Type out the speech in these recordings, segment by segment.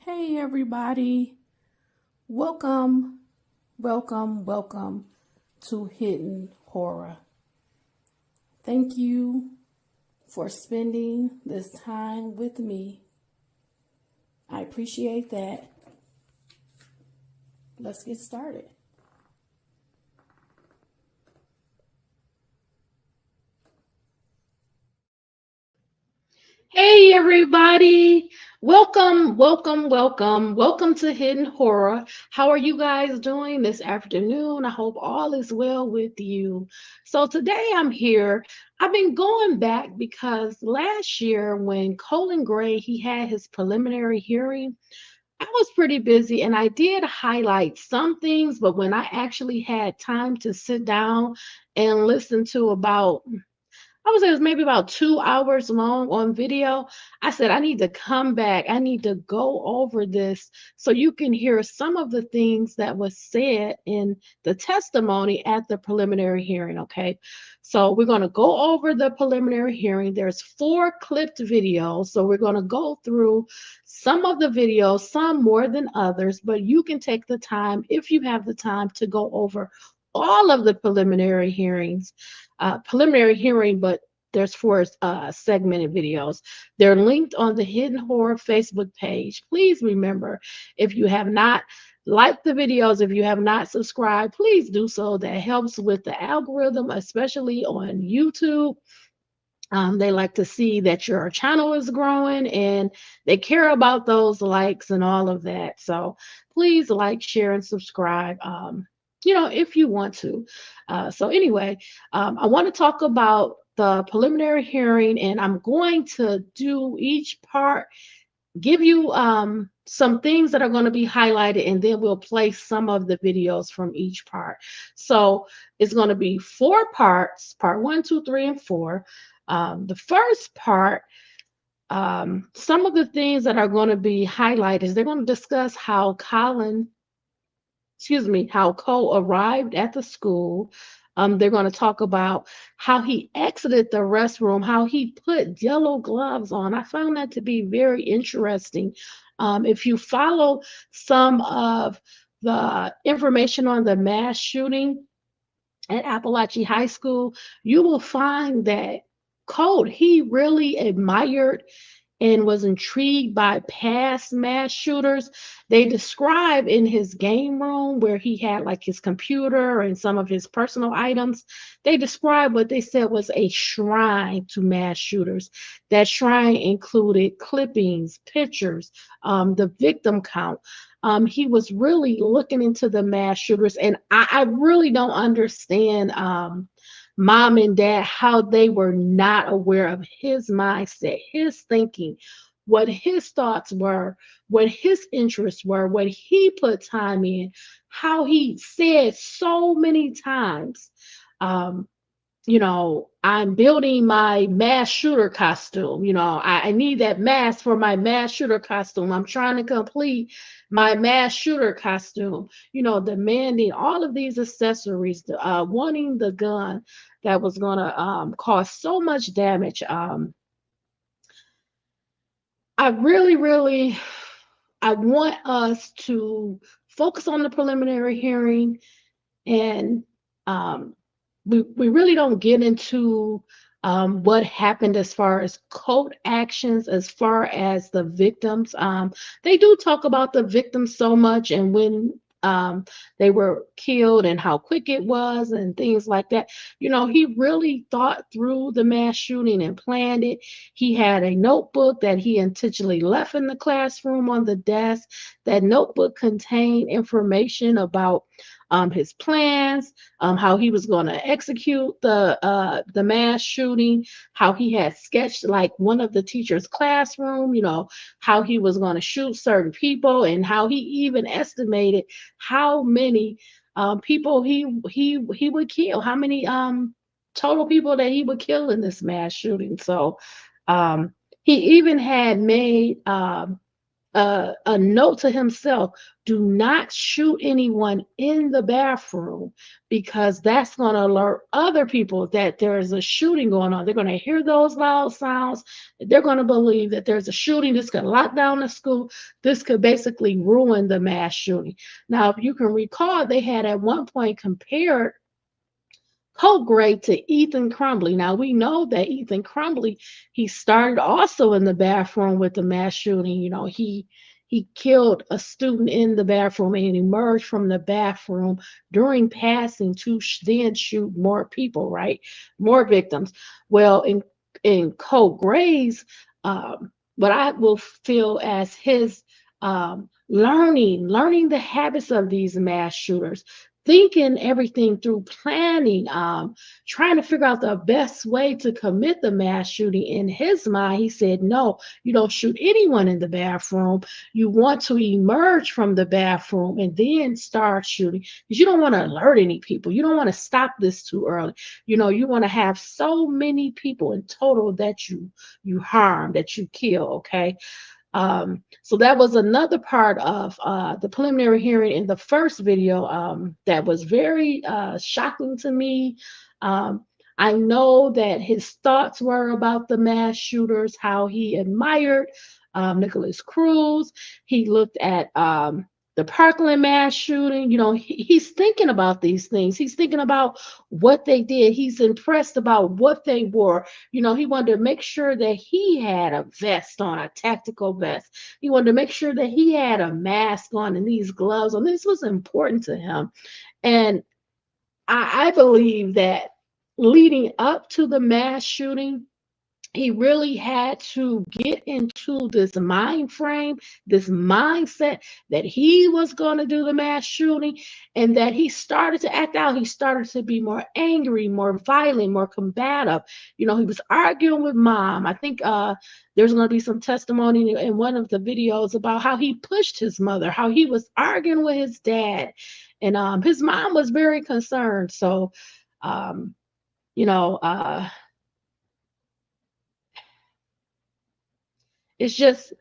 Hey everybody, welcome, welcome to Hidden Horror. Thank you for spending this time with me. I appreciate that. Let's get started. Hey everybody, welcome to Hidden Horror. How are you guys doing this afternoon? I hope all is well with you. So today I'm here. I've been going back because last year when Colin Gray he had his preliminary hearing, I was pretty busy and I did highlight some things, but when I actually had time to sit down and listen to about I would say it was maybe about 2 hours long on video. I said, I need to come back. I need to go over this so you can hear some of the things that was said in the testimony at the preliminary hearing. Okay. So we're going to go over the preliminary hearing. There's 4 clipped videos. So we're going to go through some of the videos, some more than others, but you can take the time, if you have the time, to go over all of the preliminary hearing, but there's 4 segmented videos. They're linked on the Hidden Horror Facebook page. Please remember, if you have not liked the videos, if you have not subscribed, please do so. That helps with the algorithm, especially on YouTube. They like to see that your channel is growing and they care about those likes and all of that. So please like, share, and subscribe. If you want to. So anyway, I want to talk about the preliminary hearing, and I'm going to do each part, give you some things that are going to be highlighted, and then we'll play some of the videos from each part. So it's going to be 4 parts: part 1, 2, 3, and 4. The first part, some of the things that are going to be highlighted is they're going to discuss how how Cole arrived at the school. They're going to talk about how he exited the restroom, how he put yellow gloves on. I found that to be very interesting. If you follow some of the information on the mass shooting at Apalachee High School, you will find that Colt, he really admired and was intrigued by past mass shooters. They describe in his game room where he had like his computer and some of his personal items, they described what they said was a shrine to mass shooters. That shrine included clippings, pictures, the victim count. He was really looking into the mass shooters, and I really don't understand mom and dad, how they were not aware of his mindset, his thinking, what his thoughts were, what his interests were, what he put time in, how he said so many times, um, I'm building my mass shooter costume. I need that mask for my mass shooter costume. I'm trying to complete my mass shooter costume, demanding all of these accessories, wanting the gun that was going to cause so much damage. I really, really, I want us to focus on the preliminary hearing, and um, we really don't get into what happened as far as code actions, as far as the victims. They do talk about the victims so much and when they were killed and how quick it was and things like that. He really thought through the mass shooting and planned it. He had a notebook that he intentionally left in the classroom on the desk. That notebook contained information about his plans, how he was going to execute the mass shooting, how he had sketched like one of the teachers' classroom, how he was going to shoot certain people, and how he even estimated how many people he would kill, how many total people that he would kill in this mass shooting. So he even had made a note to himself: do not shoot anyone in the bathroom, because that's going to alert other people that there is a shooting going on. They're going to hear those loud sounds. They're going to believe that there's a shooting. This could lock down the school. This could basically ruin the mass shooting. Now, if you can recall, they had at one point compared Colt Gray to Ethan Crumbley. Now we know that Ethan Crumbley, he started also in the bathroom with the mass shooting. He killed a student in the bathroom and emerged from the bathroom during passing to then shoot more people, right? More victims. Well, in Colt Gray's, what I will feel as his learning the habits of these mass shooters, thinking everything through, planning, trying to figure out the best way to commit the mass shooting. In his mind, he said, no, you don't shoot anyone in the bathroom. You want to emerge from the bathroom and then start shooting, because you don't want to alert any people. You don't want to stop this too early. You want to have so many people in total that you harm, that you kill, okay? So that was another part of the preliminary hearing in the first video that was very shocking to me. I know that his thoughts were about the mass shooters, how he admired Nicholas Cruz. He looked at the Parkland mass shooting. He's thinking about these things. He's thinking about what they did. He's impressed about what they wore. He wanted to make sure that he had a vest on, a tactical vest. He wanted to make sure that he had a mask on and these gloves on. This was important to him. And I believe that leading up to the mass shooting, he really had to get into this mind frame, this mindset that he was going to do the mass shooting, and that he started to act out. He started to be more angry, more violent, more combative. He was arguing with mom. I think there's going to be some testimony in one of the videos about how he pushed his mother, how he was arguing with his dad, and his mom was very concerned. So, um, you know, uh, it's just,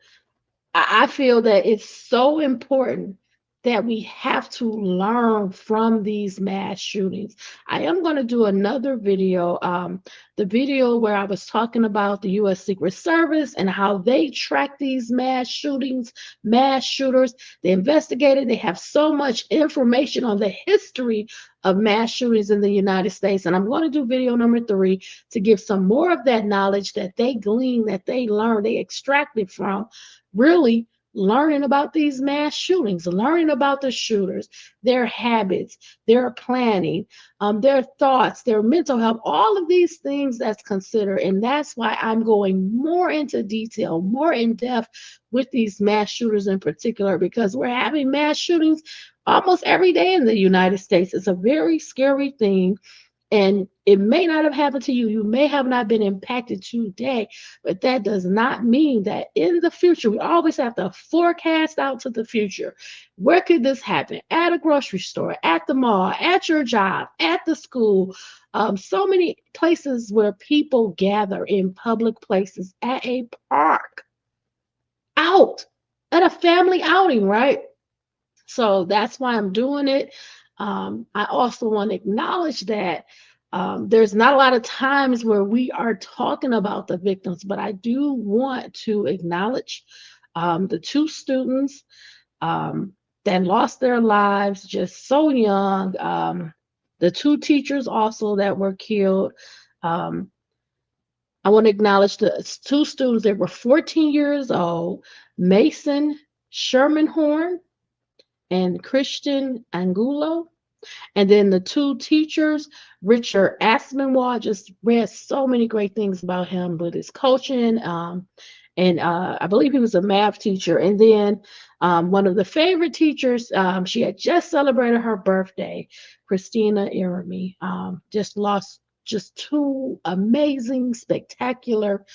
I feel that it's so important that we have to learn from these mass shootings. I am going to do another video, the video where I was talking about the U.S. Secret Service and how they track these mass shootings, mass shooters. They investigated. They have so much information on the history of mass shootings in the United States. And I'm going to do video number 3 to give some more of that knowledge that they gleaned, that they learned, they extracted from really learning about these mass shootings, learning about the shooters, their habits, their planning, their thoughts, their mental health, all of these things that's considered. And that's why I'm going more into detail, more in depth with these mass shooters in particular, because we're having mass shootings almost every day in the United States. It's a very scary thing. And it may not have happened to you. You may have not been impacted today, but that does not mean that in the future, we always have to forecast out to the future. Where could this happen? At a grocery store, at the mall, at your job, at the school. So many places where people gather in public places, at a park, out, at a family outing, right? So that's why I'm doing it. I also want to acknowledge that there's not a lot of times where we are talking about the victims, but I do want to acknowledge the 2 students that lost their lives just so young, the 2 teachers also that were killed. Um, I want to acknowledge the 2 students that were 14 years old, Mason Schermerhorn and Christian Angulo. And then the 2 teachers, Richard Aspenwall, just read so many great things about him with his coaching. And I believe he was a math teacher. And then one of the favorite teachers, she had just celebrated her birthday, Christina Irimie, just lost just 2 amazing, spectacular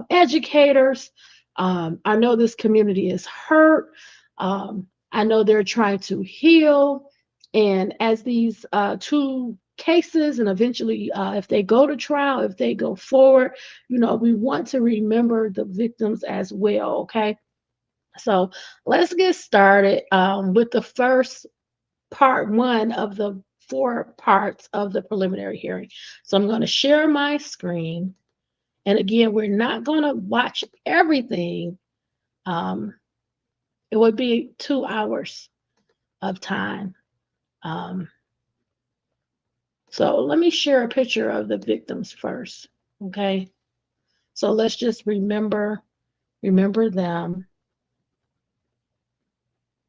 educators. I know this community is hurt. I know they're trying to heal. And as these 2 cases, and eventually if they go to trial, if they go forward, we want to remember the victims as well, okay? So let's get started with the first part one of the four parts of the preliminary hearing. So I'm going to share my screen. And again, we're not going to watch everything. Um, it would be 2 hours of time. Um, so let me share a picture of the victims first. Okay. So let's just remember them.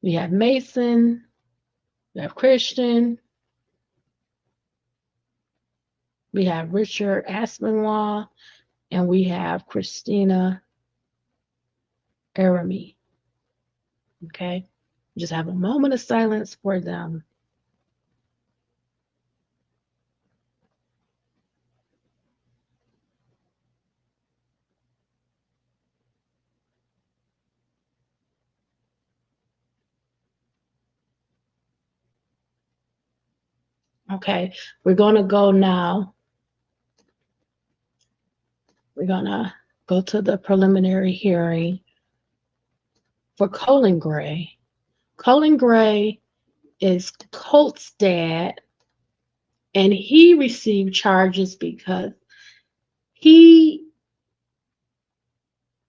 We have Mason, we have Christian, we have Richard Aspenwall, and we have Christina Irimie. Okay. Just have a moment of silence for them. Okay. We're going to go now. We're going to go to the preliminary hearing for Colin Gray. Colin Gray is Colt's dad, and he received charges because he,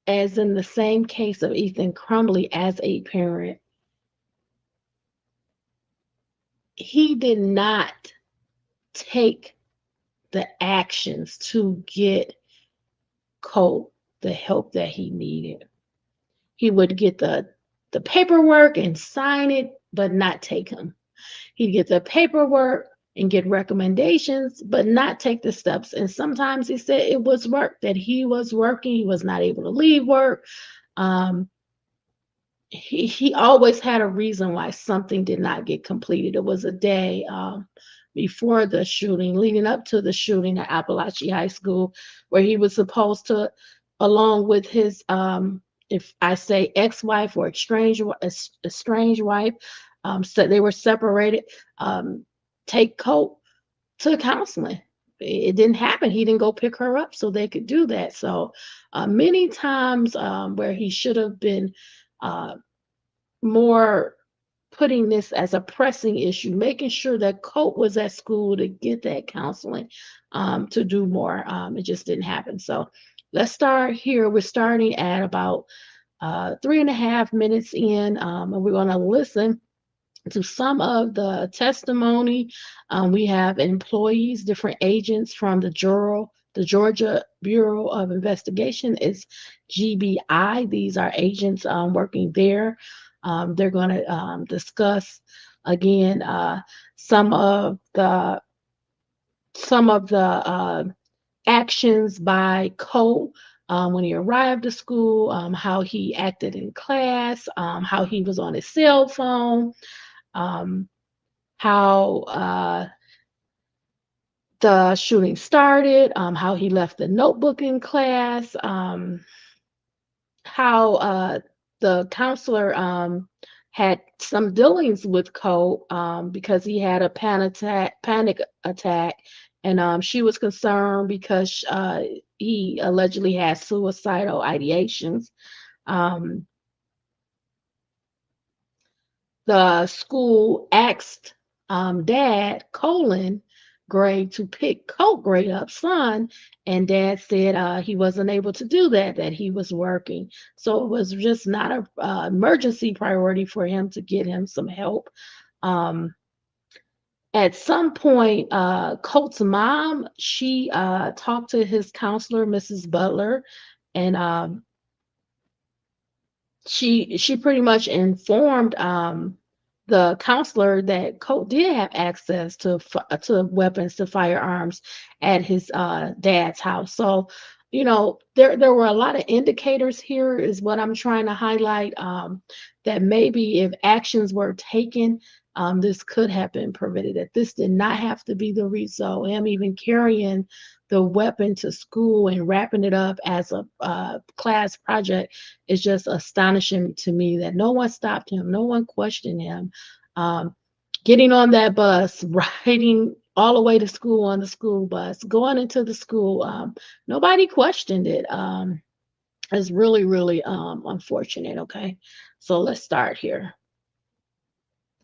as in the same case of Ethan Crumbley as a parent, he did not take the actions to get Colt the help that he needed. He would get the paperwork and sign it, but not take him. He'd get the paperwork and get recommendations, but not take the steps. And sometimes he said it was work that he was working. He was not able to leave work. Um, he always had a reason why something did not get completed. It was a day before the shooting, leading up to the shooting at Apalachee High School, where he was supposed to, along with his, if I say ex-wife or estranged wife, so they were separated, take Colt to counseling. It didn't happen. He didn't go pick her up so they could do that. So many times where he should have been uh, more putting this as a pressing issue, making sure that Colt was at school to get that counseling to do more. It just didn't happen. So let's start here. We're starting at about 3.5 minutes in, and we're going to listen to some of the testimony. We have employees, different agents from the Georgia Bureau of Investigation is GBI. These are agents working there. They're going to discuss again some of the actions by Colt when he arrived to school, how he acted in class, how he was on his cell phone, um, how the shooting started, how he left the notebook in class, how the counselor had some dealings with Cole because he had a panic attack, and she was concerned because he allegedly had suicidal ideations. Um, the school asked Dad, Colin Gray, to pick Colt Gray up, son, and Dad said he wasn't able to do that, that he was working. So it was just not a emergency priority for him to get him some help. Um, at some point, Colt's mom, she talked to his counselor, Mrs. Butler, and she pretty much informed the counselor that Colt did have access to weapons, to firearms at his dad's house. So, there were a lot of indicators here, is what I'm trying to highlight. That maybe if actions were taken, this could have been prevented. That this did not have to be the result. Him even carrying the weapon to school and wrapping it up as a class project is just astonishing to me, that no one stopped him, no one questioned him. Um, Getting on that bus, riding all the way to school on the school bus, going into the school, nobody questioned it. It's really, really unfortunate. Okay, so let's start here.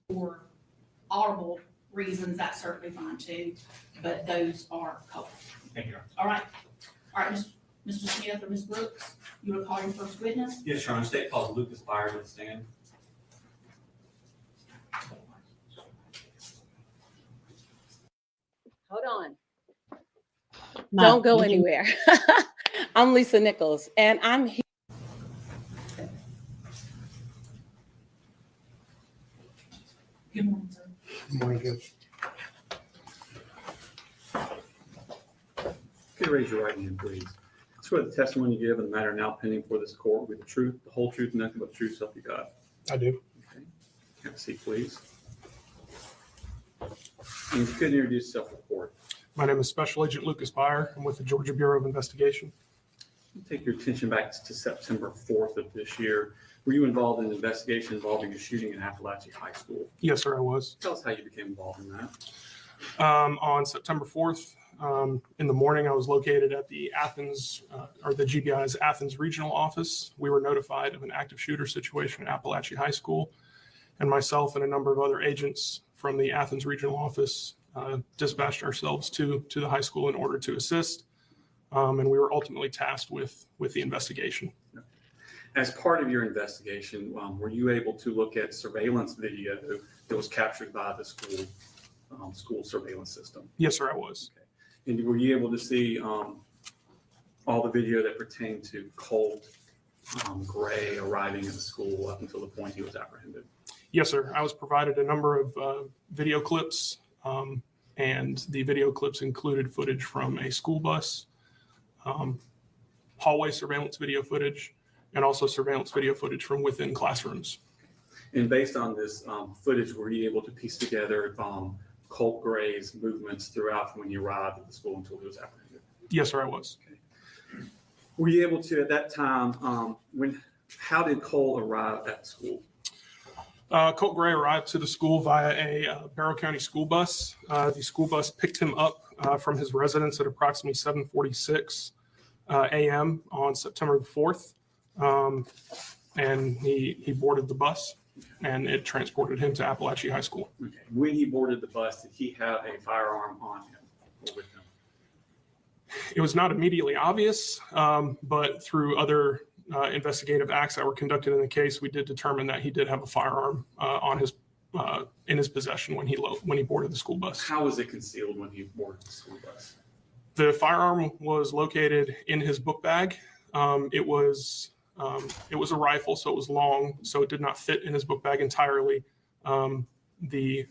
For audible reasons, that's certainly fine too, but those are covered. Thank you. All right, Mr. Smith or Ms. Brooks, you want to call your first witness? Yes, Your Honor. State calls Lucas Byers to the stand. Hold on. Don't go anywhere. I'm Lisa Nichols, and I'm here. Good morning, sir. Good morning, Judge. Could you raise your right hand, please? Swear the testimony you give in the matter now pending before this court will be the truth, the whole truth, and nothing but the truth, so help you God. I do. Okay. Have a seat, please. And if you could introduce yourself to the court. My name is Special Agent Lucas Byer. I'm with the Georgia Bureau of Investigation. Take your attention back to September 4th of this year. Were you involved in an investigation involving a shooting at Apalachee High School? Yes, sir, I was. Tell us how you became involved in that. On September 4th, in the morning, I was located at the the GBI's Athens Regional Office. We were notified of an active shooter situation at Apalachee High School, and myself and a number of other agents from the Athens Regional Office dispatched ourselves to the high school in order to assist, and we were ultimately tasked with the investigation. As part of your investigation, were you able to look at surveillance video that was captured by the school surveillance system? Yes, sir, I was. Okay. And were you able to see all the video that pertained to Colt Gray arriving at the school up until the point he was apprehended? Yes, sir. I was provided a number of video clips, and the video clips included footage from a school bus, hallway surveillance video footage, and also surveillance video footage from within classrooms. And based on this footage, were you able to piece together Colt Gray's movements throughout from when he arrived at the school until he was apprehended? Yes, sir, I was. Okay. Were you able to, at that time, how did Colt arrive at the school? Colt Gray arrived to the school via a Barrow County school bus. The school bus picked him up from his residence at approximately 7:46 a.m. on September the 4th, and he boarded the bus, and it transported him to Apalachee High School. Okay. When he boarded the bus, did he have a firearm on him or with him? It was not immediately obvious, but through other investigative acts that were conducted in the case, we did determine that he did have a firearm in his possession when he boarded the school bus. How was it concealed when he boarded the school bus? The firearm was located in his book bag. It was a rifle, so it was long, so it did not fit in his book bag entirely. We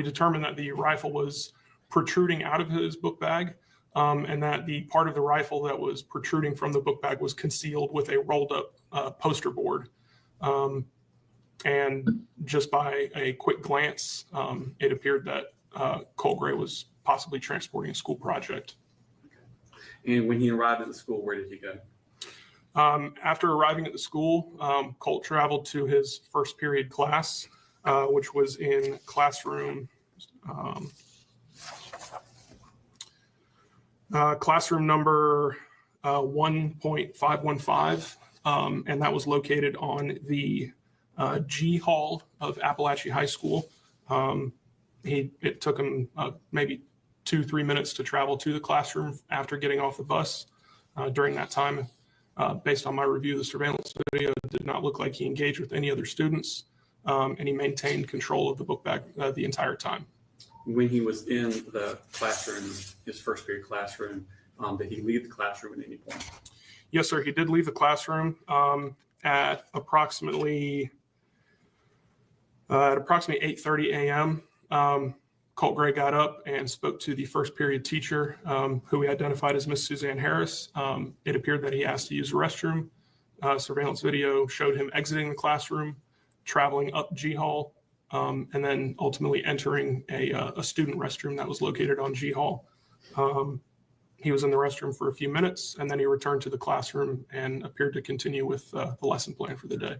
determined that the rifle was protruding out of his book bag, and that the part of the rifle that was protruding from the book bag was concealed with a rolled up poster board. And just by a quick glance, it appeared that Colt Gray was possibly transporting a school project. And when he arrived at the school, where did he go? After arriving at the school, Colt traveled to his first period class, which was in classroom number 1.515, and that was located on the G Hall of Apalachee High School. It took him maybe 2-3 minutes to travel to the classroom after getting off the bus. During that time, based on my review of the surveillance video, it did not look like he engaged with any other students, and he maintained control of the book bag the entire time. When he was in the classroom, his first period classroom, did he leave the classroom at any point? Yes, sir. He did leave the classroom at approximately 8:30 a.m. Colt Gray got up and spoke to the first period teacher, who we identified as Miss Suzanne Harris. It appered that he asked to use the restroom. Surveillance video showed him exiting the classroom, traveling up G Hall, and then ultimately entering a student restroom that was located on G Hall. He was in the restroom for a few minutes, and then he returned to the classroom and appeared to continue with the lesson plan for the day.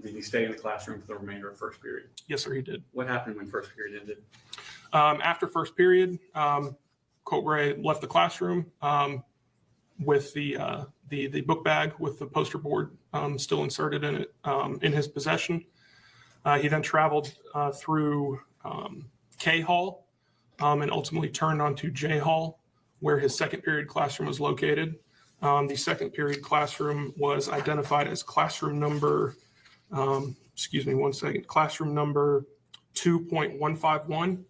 Did he stay in the classroom for the remainder of first period? Yes, sir, he did. What happened when first period ended? After first period, Colt Gray left the classroom. with the book bag with the poster board still inserted in it in his possession. He then traveled through K Hall and ultimately turned onto J Hall, where his second period classroom was located. The second period classroom was identified as classroom number, classroom number 2.151.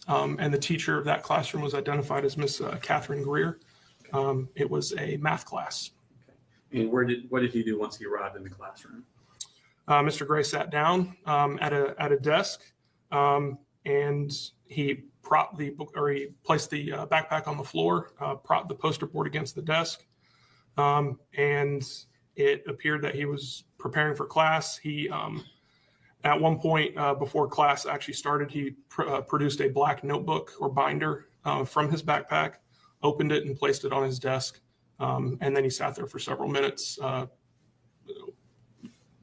And the teacher of that classroom was identified as Miss Catherine Greer. It was a math class. Okay. And what did he do once he arrived in the classroom? Mr. Gray sat down at a desk, and he propped the book, or he placed the backpack on the floor, propped the poster board against the desk, and it appeared that he was preparing for class. He at one point before class actually started, he produced a black notebook or binder from his backpack, opened it and placed it on his desk. And then he sat there for several minutes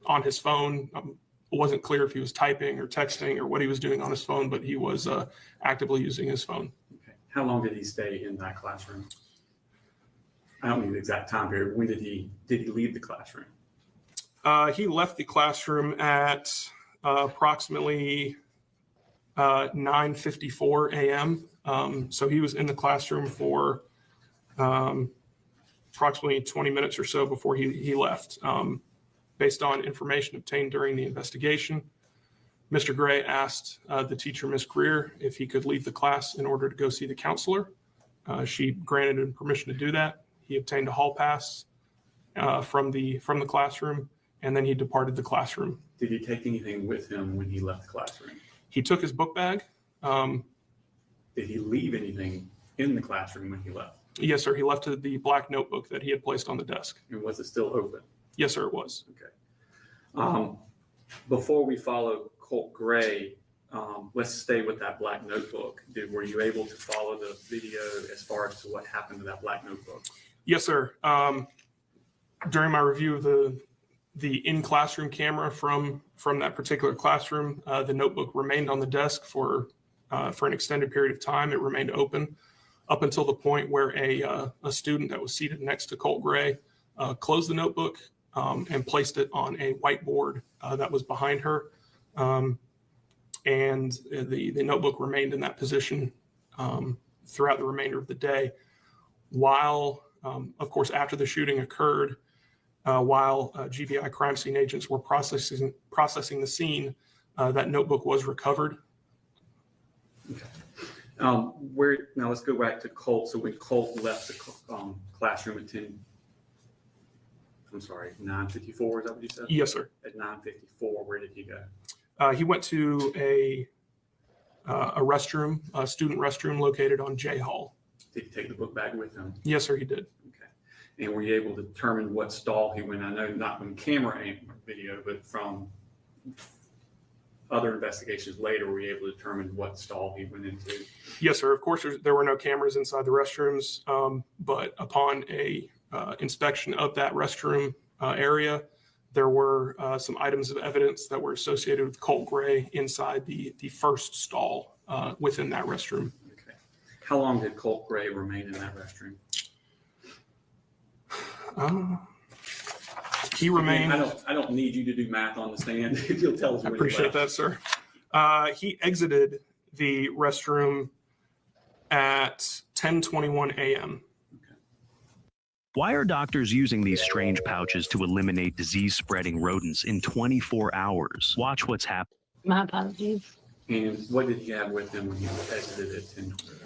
on his phone. It wasn't clear if he was typing or texting or what he was doing on his phone, but he was actively using his phone. Okay. How long did he stay in that classroom? I don't need the exact time period. When did he leave the classroom? He left the classroom at approximately 9:54 a.m. So he was in the classroom for approximately 20 minutes or so before he left. Based on information obtained during the investigation, Mr. Gray asked the teacher, Ms. Greer, if he could leave the class in order to go see the counselor. She granted him permission to do that. He obtained a hall pass from the classroom, and then he departed the classroom. Did he take anything with him when he left the classroom? He took his book bag. Did he leave anything in the classroom when he left? Yes, sir. He left the black notebook that he had placed on the desk. And was it still open? Yes, sir, it was. Okay. Before we follow Colt Gray, let's stay with that black notebook. Were you able to follow the video as far as to what happened to that black notebook? Yes, sir. During my review of the in-classroom camera from that particular classroom, the notebook remained on the desk for an extended period of time. It remained open up until the point where a student that was seated next to Colt Gray closed the notebook and placed it on a whiteboard that was behind her. And the notebook remained in that position throughout the remainder of the day. While, of course, after the shooting occurred, while GBI crime scene agents were processing the scene, that notebook was recovered. Okay. Now let's go back to Colt. So when Colt left the classroom at 9:54, is that what you said? Yes, sir. At 9:54, where did he go? He went to a restroom, a student restroom located on J Hall. Did he take the book bag with him? Yes, sir, he did. Okay. And were you able to determine what stall he went? I know not from camera video, but from other investigations later, were you able to determine what stall he went into? Yes, sir. Of course, there were no cameras inside the restrooms, but upon a inspection of that restroom area, there were some items of evidence that were associated with Colt Gray inside the first stall within that restroom. Okay. How long did Colt Gray remain in that restroom? He remained. I don't need you to do math on the stand. If you'll tell us. I appreciate that, sir. He exited the restroom at 10:21 a.m. Why are doctors using these strange pouches to eliminate disease-spreading rodents in 24 hours? Watch what's happening. My apologies. And what did he have with him when he exited at 10:21?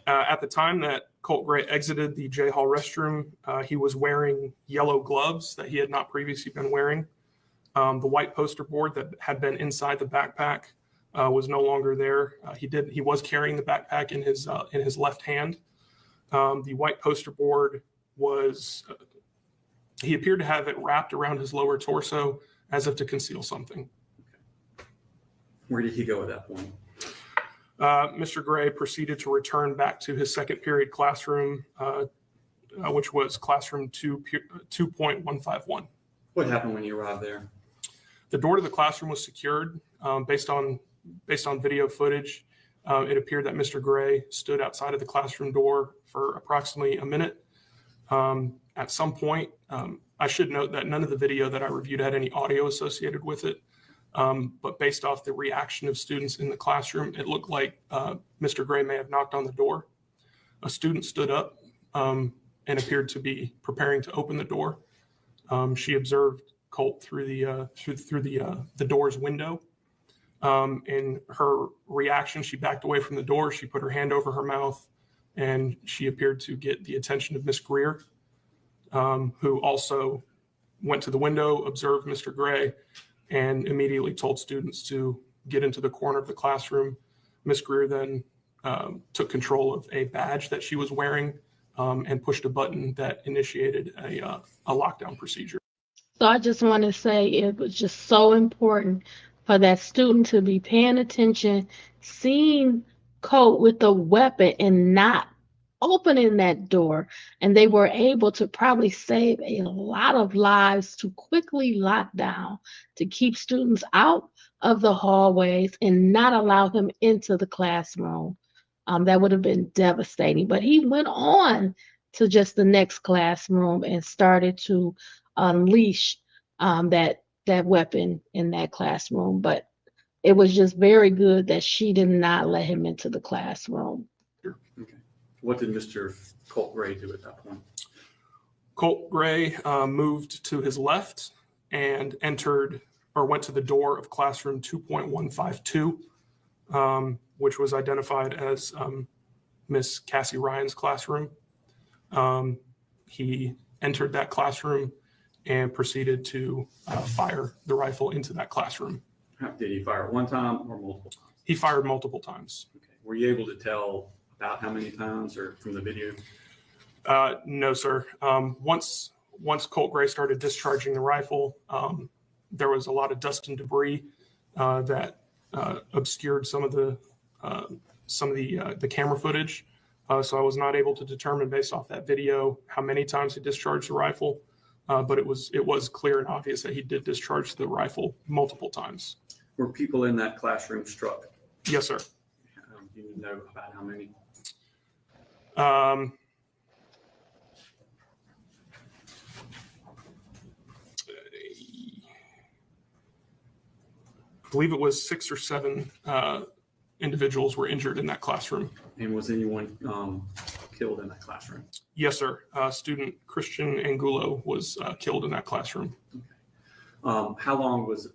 At the time that Colt Gray exited the J Hall restroom, he was wearing yellow gloves that he had not previously been wearing. The white poster board that had been inside the backpack was no longer there. He was carrying the backpack in his left hand. The white poster board he appeared to have it wrapped around his lower torso as if to conceal something. Where did he go at that point? Mr. Gray proceeded to return back to his second period classroom, which was classroom 2.151. What happened when you arrived there? The door to the classroom was secured. Based on video footage, it appeared that Mr. Gray stood outside of the classroom door for approximately a minute. At some point, I should note that none of the video that I reviewed had any audio associated with it. But based off the reaction of students in the classroom, it looked like Mr. Gray may have knocked on the door. A student stood up and appeared to be preparing to open the door. She observed Colt through the door's window. In her reaction, she backed away from the door. She put her hand over her mouth, and she appeared to get the attention of Miss Greer, who also went to the window, observed Mr. Gray, and immediately told students to get into the corner of the classroom. Miss Greer then took control of a badge that she was wearing and pushed a button that initiated a lockdown procedure. So I just want to say it was just so important for that student to be paying attention, seeing Colt with the weapon and not opening that door. And they were able to probably save a lot of lives to quickly lock down, to keep students out of the hallways and not allow him into the classroom. That would have been devastating. But he went on to just the next classroom and started to unleash that weapon in that classroom. But it was just very good that she did not let him into the classroom. Okay. What did Mr. Colt Gray do at that point? Colt Gray moved to his left and went to the door of classroom 2.152, which was identified as Miss Cassie Ryan's classroom. He entered that classroom and proceeded to fire the rifle into that classroom. Did he fire it one time or multiple times? He fired multiple times. Okay. Were you able to tell about how many times or from the video? No, sir. Once Colt Gray started discharging the rifle, there was a lot of dust and debris that obscured some of the camera footage. So I was not able to determine based off that video how many times he discharged the rifle, but it was clear and obvious that he did discharge the rifle multiple times. Were people in that classroom struck? Yes, sir. Do you know about how many? I believe it was 6 or 7 individuals were injured in that classroom. And was anyone killed in that classroom? Yes, sir. Student Christian Angulo was killed in that classroom. Okay. How long was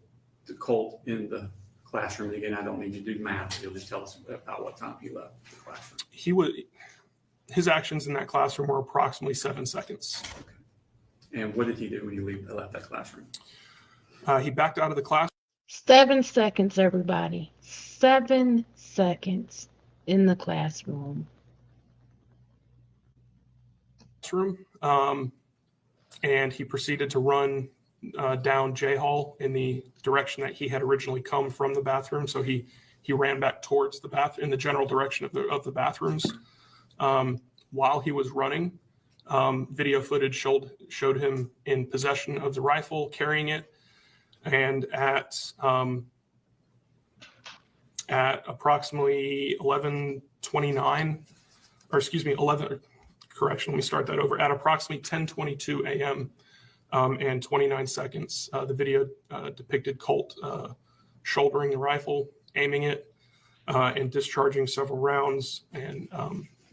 the Colt in the classroom? And again, I don't need you to do math. You'll just tell us about what time he left the classroom. His actions in that classroom were approximately 7 seconds. Okay. And what did he do when he left that classroom? He backed out of the classroom. 7 seconds, everybody. 7 seconds in the classroom. And he proceeded to run down J Hall in the direction that he had originally come from the bathroom. So he ran back towards the bathroom in the general direction of the bathrooms. While he was running, video footage showed him in possession of the rifle, carrying it, and at approximately 11:29, or excuse me, 11. Correction, let me start that over. At approximately 10:22 a.m. And 29 seconds, the video depicted Colt shouldering the rifle, aiming it, and discharging several rounds. And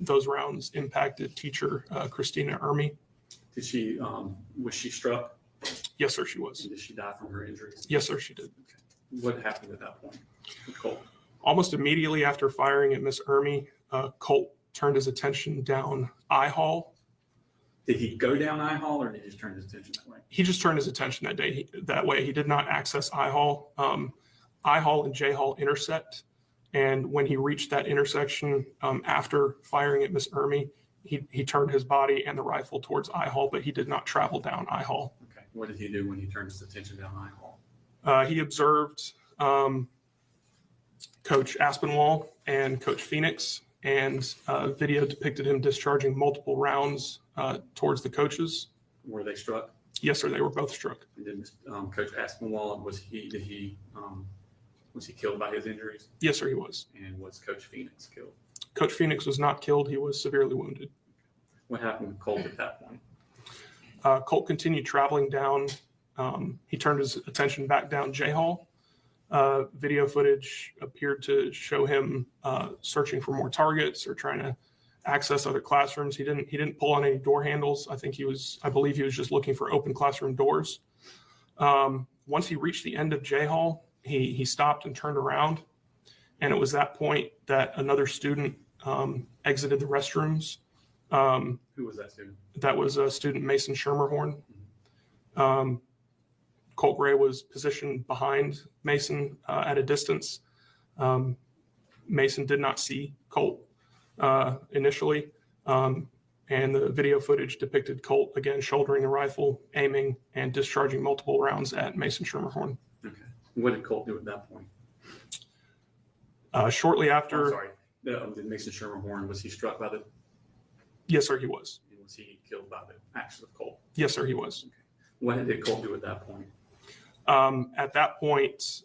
those rounds impacted teacher Christina Irimie. Did she was she struck? Yes, sir, she was. And did she die from her injuries? Yes, sir, she did. Okay. What happened at that point with Colt? Almost immediately after firing at Miss Irimie, Colt turned his attention down I Hall. Did he go down I Hall or did he just turn his attention that way? He just turned his attention that way. He did not access I Hall. I Hall and J Hall intersect. And when he reached that intersection after firing at Miss Irimie, he turned his body and the rifle towards I Hall, but he did not travel down I Hall. Okay. What did he do when he turned his attention down I Hall? He observed Coach Aspenwall and Coach Phoenix, and video depicted him discharging multiple rounds towards the coaches. Were they struck? Yes, sir. They were both struck. And did Coach Aspenwall, was he killed by his injuries? Yes, sir, he was. And was Coach Phoenix killed? Coach Phoenix was not killed. He was severely wounded. What happened with Colt at that point? Colt continued traveling down. He turned his attention back down J Hall. Video footage appeared to show him searching for more targets or trying to access other classrooms. He didn't pull on any door handles. I believe he was just looking for open classroom doors. Once he reached the end of J Hall, he stopped and turned around. And it was that point that another student exited the restrooms. Who was that student? That was student Mason Schermerhorn. Colt Gray was positioned behind Mason at a distance. Mason did not see Colt initially. And the video footage depicted Colt again shouldering the rifle, aiming, and discharging multiple rounds at Mason Schermerhorn. Okay. What did Colt do at that point? Shortly after. I'm sorry. Did Mason Schermerhorn, was he struck by the? Yes, sir, he was. And was he killed by the action of Colt? Yes, sir, he was. Okay. What did Colt do at that point? At that point,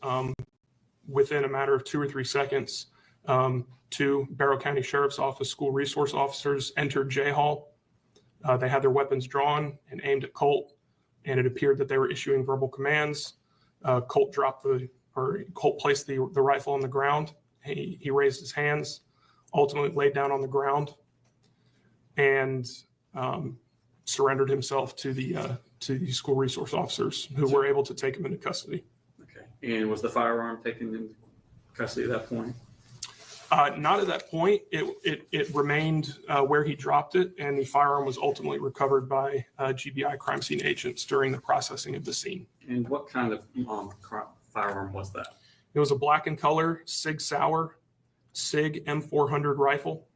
within a matter of 2 or 3 seconds, 2 Barrow County Sheriff's Office school resource officers entered J Hall. They had their weapons drawn and aimed at Colt, and it appeared that they were issuing verbal commands. Colt placed the rifle on the ground. He raised his hands, ultimately laid down on the ground, and surrendered himself to the school resource officers, who were able to take him into custody. Okay. And was the firearm taken into custody at that point? Not at that point. It remained where he dropped it, and the firearm was ultimately recovered by GBI crime scene agents during the processing of the scene. And what kind of firearm was that? It was a black in color Sig Sauer Sig M400 rifle.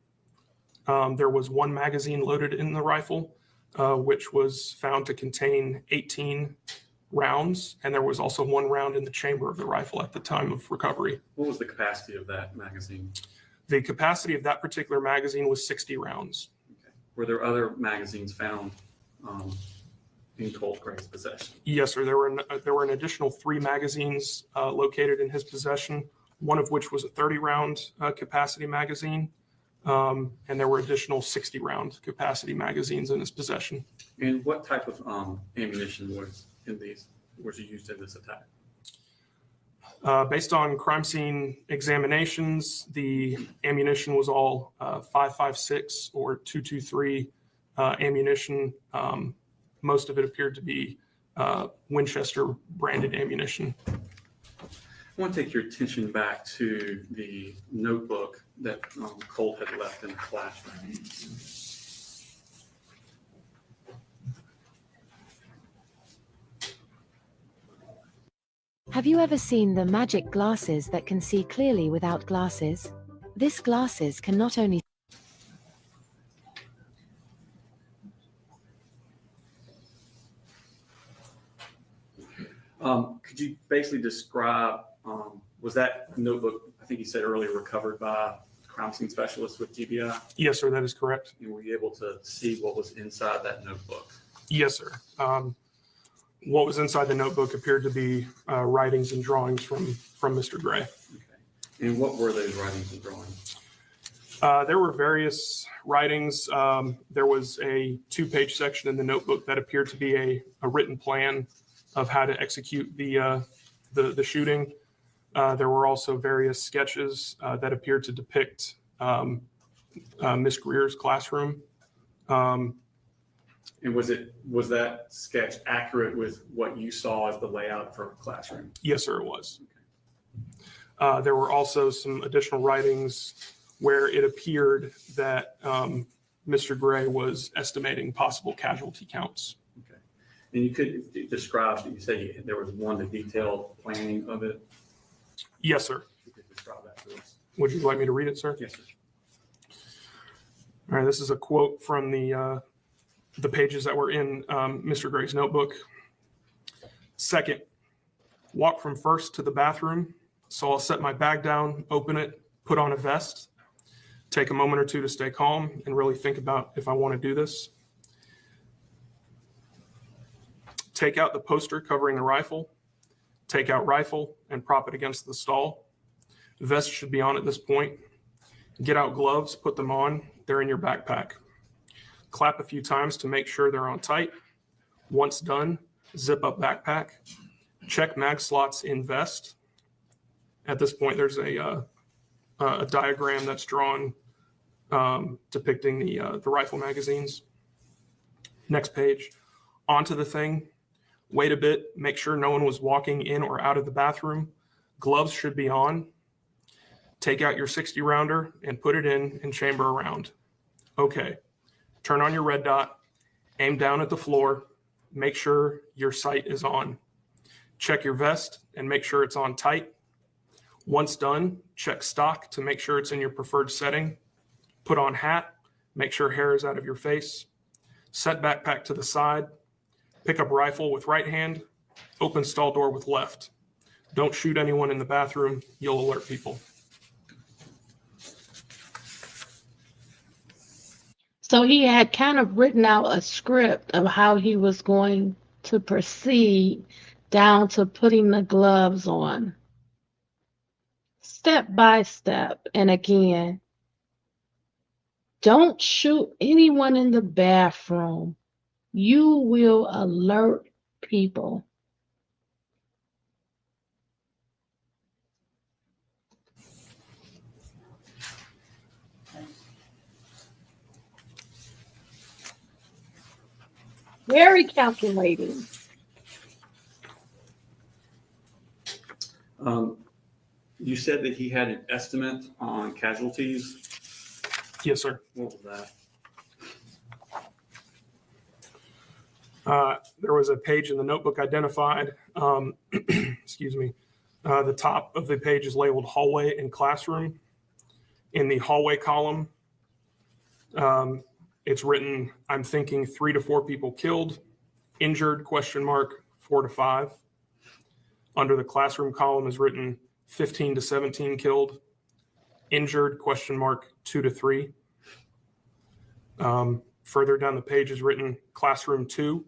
There was 1 magazine loaded in the rifle, which was found to contain 18 rounds, and there was also 1 round in the chamber of the rifle at the time of recovery. What was the capacity of that magazine? The capacity of that particular magazine was 60 rounds. Okay. Were there other magazines found in Colt Gray's possession? Yes, sir. There were an additional 3 magazines located in his possession, one of which was a 30-round capacity magazine, and there were additional 60-round capacity magazines in his possession. And what type of ammunition was used in this attack? Based on crime scene examinations, the ammunition was all 5.56 or 223 ammunition. Most of it appeared to be Winchester branded ammunition. I want to take your attention back to the notebook that Colt had left in the classroom. Have you ever seen the magic glasses that can see clearly without glasses? This glasses can not only Could you basically describe, was that notebook, I think you said earlier, recovered by crime scene specialists with GBI? Yes, sir, that is correct. And were you able to see what was inside that notebook? Yes, sir. What was inside the notebook appeared to be writings and drawings from Mr. Gray. Okay. And what were those writings and drawings? There were various writings. There was a 2-page section in the notebook that appeared to be a written plan of how to execute the shooting. There were also various sketches that appeared to depict Miss Greer's classroom. And was that sketch accurate with what you saw as the layout for a classroom? Yes, sir, it was. Okay. There were also some additional writings where it appeared that Mr. Gray was estimating possible casualty counts. Okay. And you could describe, you say there was one, the detailed planning of it? Yes, sir. You could describe that to us. Would you like me to read it, sir? Yes, sir. All right, this is a quote from the pages that were in Mr. Gray's notebook. Second, walk from first to the bathroom. So I'll set my bag down, open it, put on a vest, take a moment or 2 to stay calm and really think about if I want to do this. Take out the poster covering the rifle, take out rifle and prop it against the stall. The vest should be on at this point. Get out gloves, put them on. They're in your backpack. Clap a few times to make sure they're on tight. Once done, zip up backpack, check mag slots in vest. At this point, there's a diagram that's drawn depicting the rifle magazines. Next page, onto the thing. Wait a bit, make sure no one was walking in or out of the bathroom. Gloves should be on. Take out your 60 rounder and put it in and chamber around. Okay, turn on your red dot, aim down at the floor, make sure your sight is on. Check your vest and make sure it's on tight. Once done, check stock to make sure it's in your preferred setting. Put on hat, make sure hair is out of your face. Set backpack to the side. Pick up rifle with right hand. Open stall door with left. Don't shoot anyone in the bathroom. You'll alert people. So he had kind of written out a script of how he was going to proceed down to putting the gloves on. Step by step. And again, don't shoot anyone in the bathroom. You will alert people. Very calculating. You said that he had an estimate on casualties. Yes, sir. What was that? There was a page in the notebook identified. Excuse me. The top of the page is labeled hallway and classroom. In the hallway column, it's written, I'm thinking 3 to 4 people killed, injured, ? 4 to 5. Under the classroom column is written 15 to 17 killed, injured, ? 2 to 3. Further down the page is written classroom 2,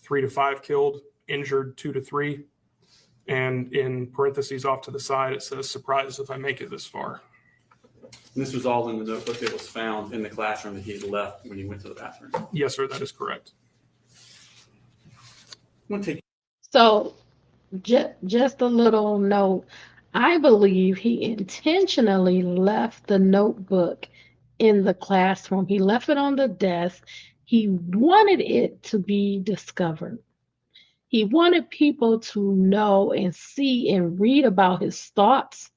3 to 5 killed, injured, 2 to 3. And in parentheses off to the side, it says, surprised if I make it this far. And this was all in the notebook that was found in the classroom that he had left when he went to the bathroom. Yes, sir, that is correct. I'm gonna take. So just a little note. I believe he intentionally left the notebook in the classroom. He left it on the desk. He wanted it to be discovered. He wanted people to know and see and read about his thoughts,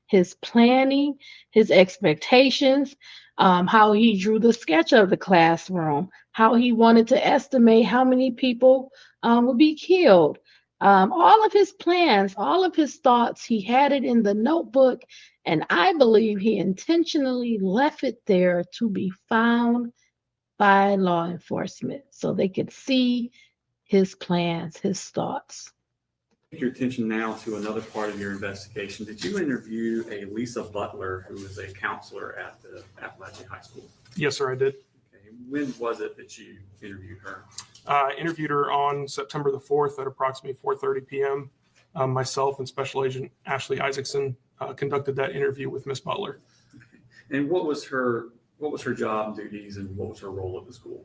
his planning, his expectations, how he drew the sketch of the classroom, how he wanted to estimate how many people would be killed. All of his plans, all of his thoughts, he had it in the notebook, and I believe he intentionally left it there to be found by law enforcement so they could see his plans, his thoughts. Your attention now to another part of your investigation. Did you interview a Lisa Butler, who was a counselor at the Apalachee High School? Yes, sir, I did. Okay. When was it that you interviewed her? Interviewed her on September the 4th at approximately 4:30 p.m. Myself and Special Agent Ashley Isaacson conducted that interview with Miss Butler. And what was her job duties and what was her role at the school?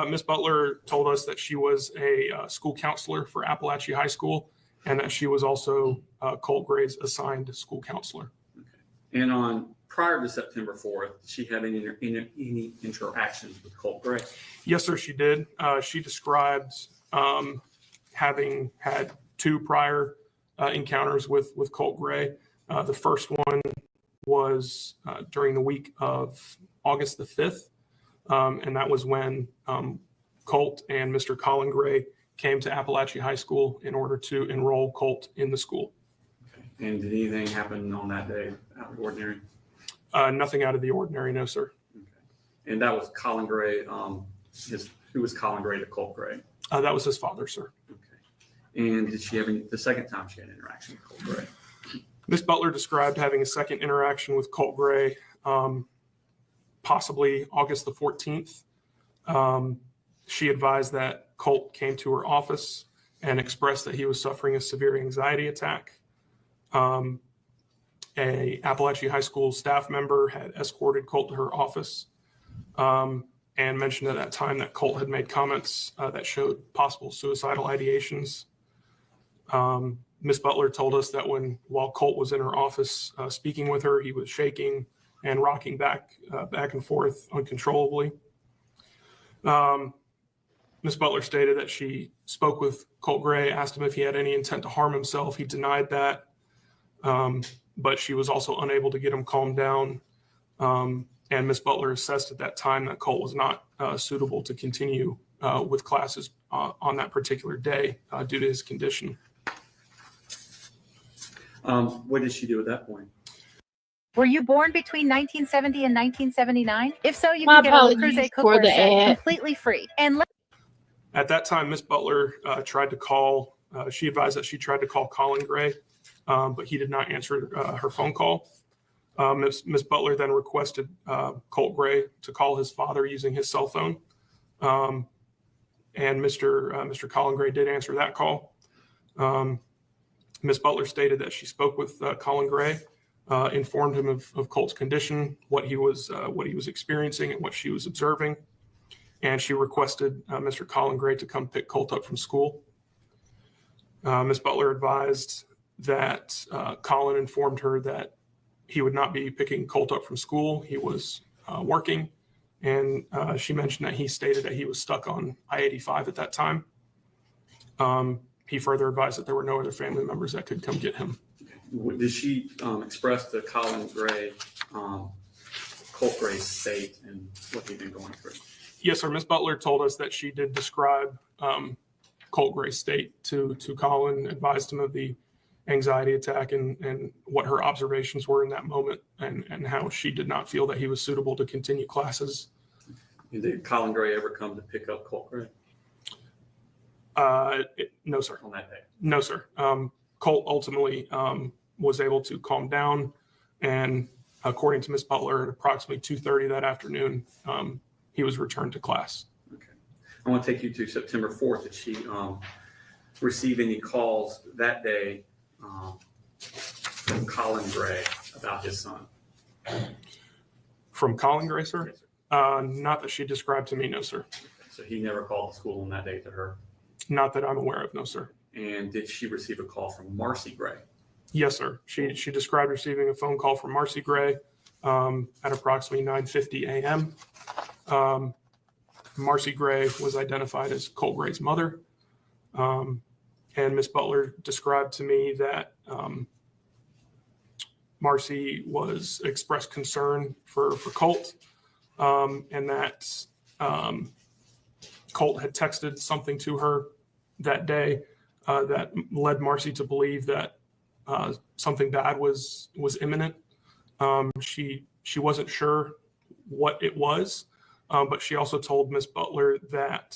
Miss Butler told us that she was a school counselor for Apalachee High School and that she was also Colt Gray's assigned school counselor. Okay. And on prior to September 4th, did she have any interactions with Colt Gray? Yes, sir, she did. She described having had 2 prior encounters with Colt Gray. The first one was during the week of August the 5th. And that was when Colt and Mr. Colin Gray came to Apalachee High School in order to enroll Colt in the school. Okay. And did anything happen on that day out of the ordinary? Nothing out of the ordinary, no, sir. Okay. And that was Colin Gray. Who was Colin Gray to Colt Gray? That was his father, sir. Okay. And did she have the second time she had an interaction with Colt Gray? Miss Butler described having a second interaction with Colt Gray, possibly August the 14th. She advised that Colt came to her office and expressed that he was suffering a severe anxiety attack. A Apalachee High School staff member had escorted Colt to her office. and mentioned at that time that Colt had made comments that showed possible suicidal ideations. Ms. Butler told us that while Colt was in her office speaking with her, he was shaking and rocking back and forth uncontrollably. Ms. Butler stated that she spoke with Colt Gray, asked him if he had any intent to harm himself. He denied that, but she was also unable to get him calmed down. And Ms. Butler assessed at that time that Colt was not suitable to continue with classes on that particular day due to his condition. What did she do at that point? Were you born between 1970 and 1979? If so, you My can get a Le apologies Creuset for cookware the set ad. completely free. And At that time, Ms. Butler tried to call, she advised that she tried to call Colin Gray, but he did not answer her phone call. Ms. Butler then requested Colt Gray to call his father using his cell phone. And Mr. Colin Gray did answer that call. Ms. Butler stated that she spoke with Colin Gray, informed him of Colt's condition, what he was experiencing and what she was observing. And she requested Mr. Colin Gray to come pick Colt up from school. Ms. Butler advised that Colin informed her that he would not be picking Colt up from school. He was working. And she mentioned that he stated that he was stuck on I-85 at that time. He further advised that there were no other family members that could come get him. Did she express to Colin Gray Colt Gray's state and what he'd been going through? Yes, sir. Ms. Butler told us that she did describe Colt Gray's state to Colin, advised him of the anxiety attack and what her observations were in that moment, and how she did not feel that he was suitable to continue classes. And did Colin Gray ever come to pick up Colt Gray? No, sir. On that day? No, sir. Colt ultimately was able to calm down, and according to Ms. Butler, at approximately 2:30 that afternoon, he was returned to class. Okay. I want to take you to September 4th. Did she receive any calls that day from Colin Gray about his son? From Colin Gray, sir? Yes, sir. Not that she described to me, no, sir. Okay. So he never called the school on that day to her? Not that I'm aware of, no, sir. And did she receive a call from Marcy Gray? Yes, sir. She described receiving a phone call from Marcy Gray at approximately 9:50 a.m. Marcy Gray was identified as Colt Gray's mother. And Ms. Butler described to me that Marcy expressed concern for Colt, and that Colt had texted something to her that day that led Marcy to believe that something bad was imminent. She wasn't sure what it was, but she also told Ms. Butler that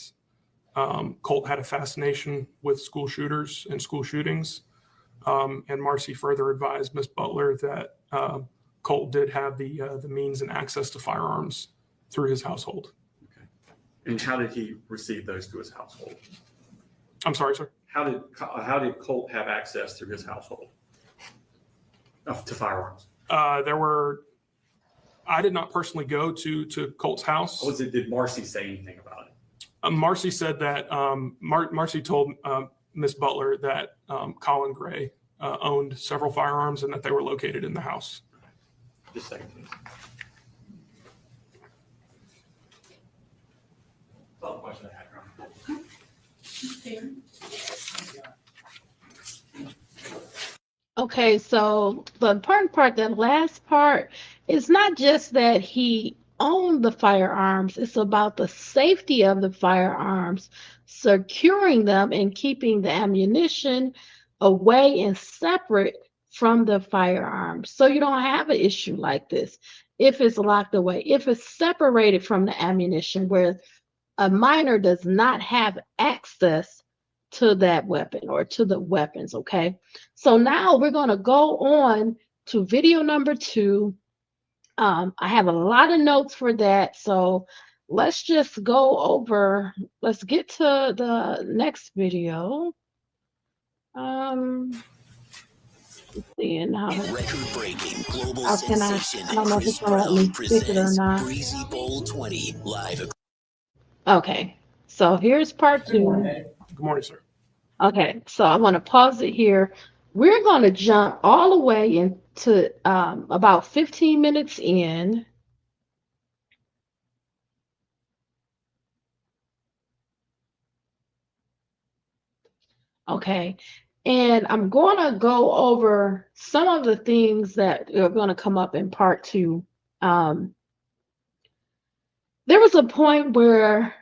Colt had a fascination with school shooters and school shootings. And Marcy further advised Ms. Butler that Colt did have the means and access to firearms through his household. Okay. And how did he receive those through his household? I'm sorry, sir. How did Colt have access through his household to firearms? I did not personally go to Colt's house. Did Marcy say anything about it? Marcy said that Marcy told Ms. Butler that Colin Gray owned several firearms and that they were located in the house. Just a second, please. That's all the question I had, Ron. Okay, so the important part, the last part, is not just that he owned the firearms, it's about the safety of the firearms, securing them and keeping the ammunition away and separate from the firearms. So you don't have an issue like this if it's locked away, if it's separated from the ammunition, where a minor does not have access to that weapon or to the weapons. Okay, so now we're going to go on to video number 2. I have a lot of notes for that, so let's just go over, let's get to the next video. Seeing how Record-breaking global how can I sensation don't know if Chris it's gonna let me Brown pick it or presents not. Breezy Bowl 20 live Okay, so here's part Good morning, two. Eddie. Good morning, sir. Okay, so I'm going to pause it here. We're going to jump all the way into about 15 minutes in. Okay, and I'm going to go over some of the things that are going to come up in part two. Um, there was a point where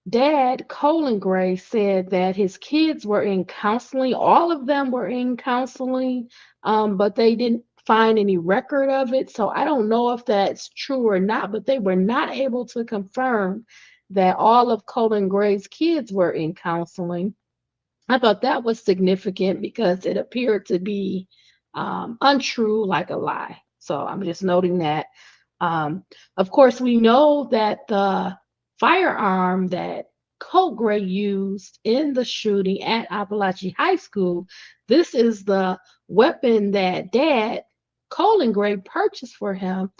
Dad, Colin Gray, said that his kids were in counseling. All of them were in counseling, but they didn't find any record of it. So I don't know if that's true or not, but they were not able to confirm that all of Colin Gray's kids were in counseling. I thought that was significant because it appeared to be untrue, like a lie. So I'm just noting that. Um, of course, we know that the firearm that Colt Gray used in the shooting at Apalachee High School, this is the weapon that Dad, Colin Gray, purchased for him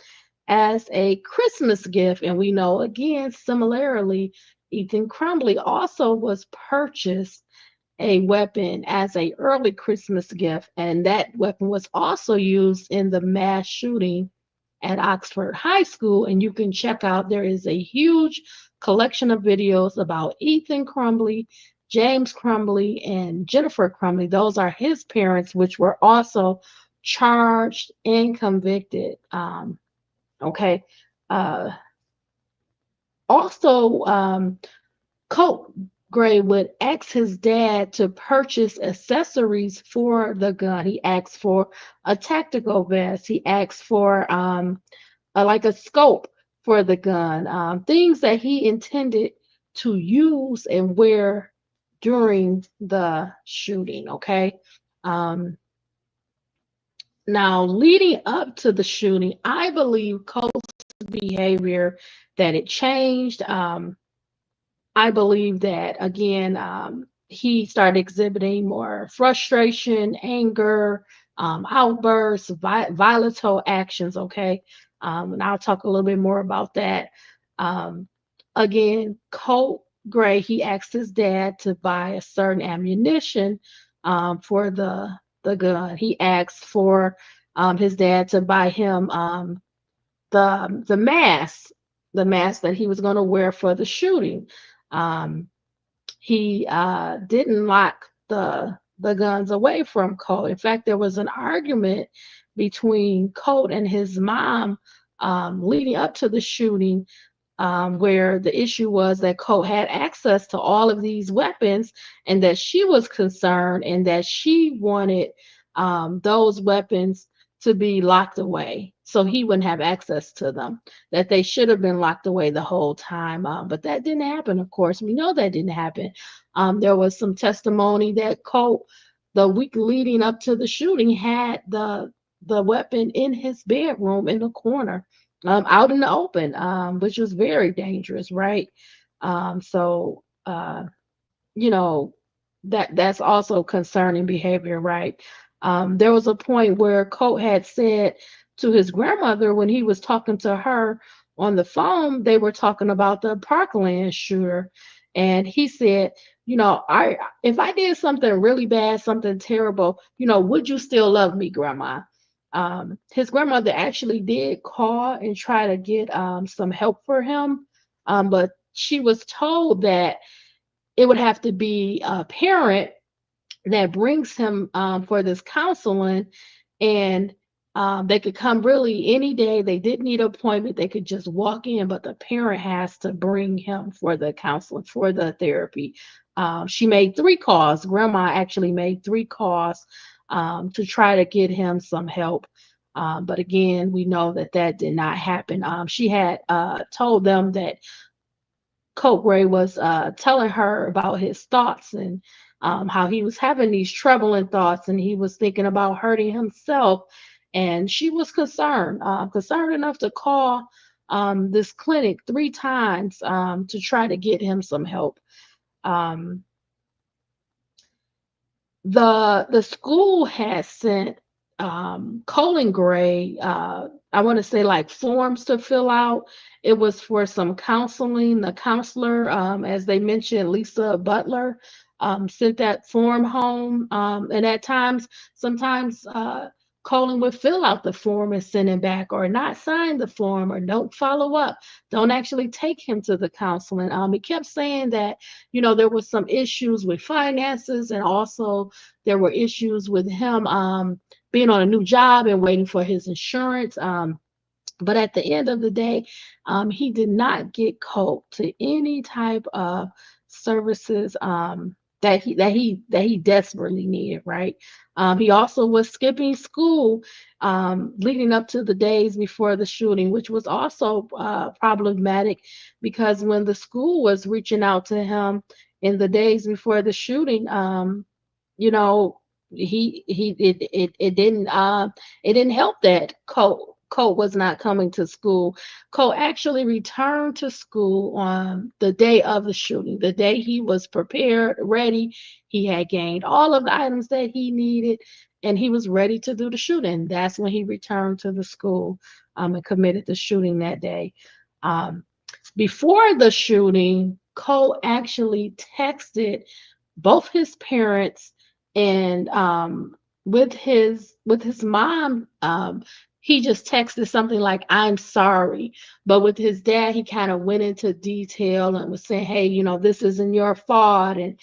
as a Christmas gift. And we know, again, similarly, Ethan Crumbley also was purchased a weapon as a early Christmas gift, and that weapon was also used in the mass shooting at Oxford High School. And you can check out, there is a huge collection of videos about Ethan Crumbley, James Crumbley, and Jennifer Crumbley. Those are his parents, which were also charged and convicted. Okay. Uh, also, Colt Gray would ask his dad to purchase accessories for the gun. He asked for a tactical vest. He asked for like a scope for the gun, things that he intended to use and wear during the shooting. Okay. Um, Now, leading up to the shooting, I believe Colt's behavior that it changed. I believe that again, he started exhibiting more frustration, anger, outbursts, volatile actions. Okay, and I'll talk a little bit more about that. Um, Again, Colt Gray, he asked his dad to buy a certain ammunition for the gun. He asked for his dad to buy him the mask, the mask that he was going to wear for the shooting. Um, he didn't lock the guns away from Colt. In fact, there was an argument between Colt and his mom leading up to the shooting, where the issue was that Colt had access to all of these weapons and that she was concerned and that she wanted those weapons to be locked away so he wouldn't have access to them, that they should have been locked away the whole time. But that didn't happen, of course. We know that didn't happen. There was some testimony that Colt, the week leading up to the shooting, had the weapon in his bedroom in the corner, out in the open, which was very dangerous, right? So you know, that's also concerning behavior, right? There was a point where Colt had said to his grandmother when he was talking to her on the phone, they were talking about the Parkland shooter, and he said, I if I did something really bad, something terrible, would you still love me, Grandma? His grandmother actually did call and try to get some help for him, but she was told that it would have to be a parent that brings him for this counseling, and they could come really any day. They didn't need an appointment. They could just walk in, but the parent has to bring him for the counseling, for the therapy. She made 3 calls. Grandma actually made 3 calls to try to get him some help. But again, we know that that did not happen. She had told them that Colt Gray was telling her about his thoughts and how he was having these troubling thoughts and he was thinking about hurting himself. And she was concerned enough to call this clinic 3 times to try to get him some help. Um, the school has sent Colin Gray I want to say like forms to fill out. It was for some counseling. The counselor, as they mentioned, Lisa Butler, sent that form home. And at times, sometimes Colin would fill out the form and send it back, or not sign the form, or don't follow up, don't actually take him to the counseling. He kept saying that, there was some issues with finances, and also there were issues with him being on a new job and waiting for his insurance. But at the end of the day, he did not get Colt to any type of services that he desperately needed. Right. He also was skipping school leading up to the days before the shooting, which was also problematic, because when the school was reaching out to him in the days before the shooting, you know, it didn't help that Colt was not coming to school. Colt actually returned to school on the day of the shooting. The day he was prepared, ready, he had gained all of the items that he needed, and he was ready to do the shooting. That's when he returned to the school and committed the shooting that day. Um, Before the shooting, Colt actually texted both his parents, and with his mom, he just texted something like, "I'm sorry." But with his dad, he kind of went into detail and was saying, "Hey, this isn't your fault," and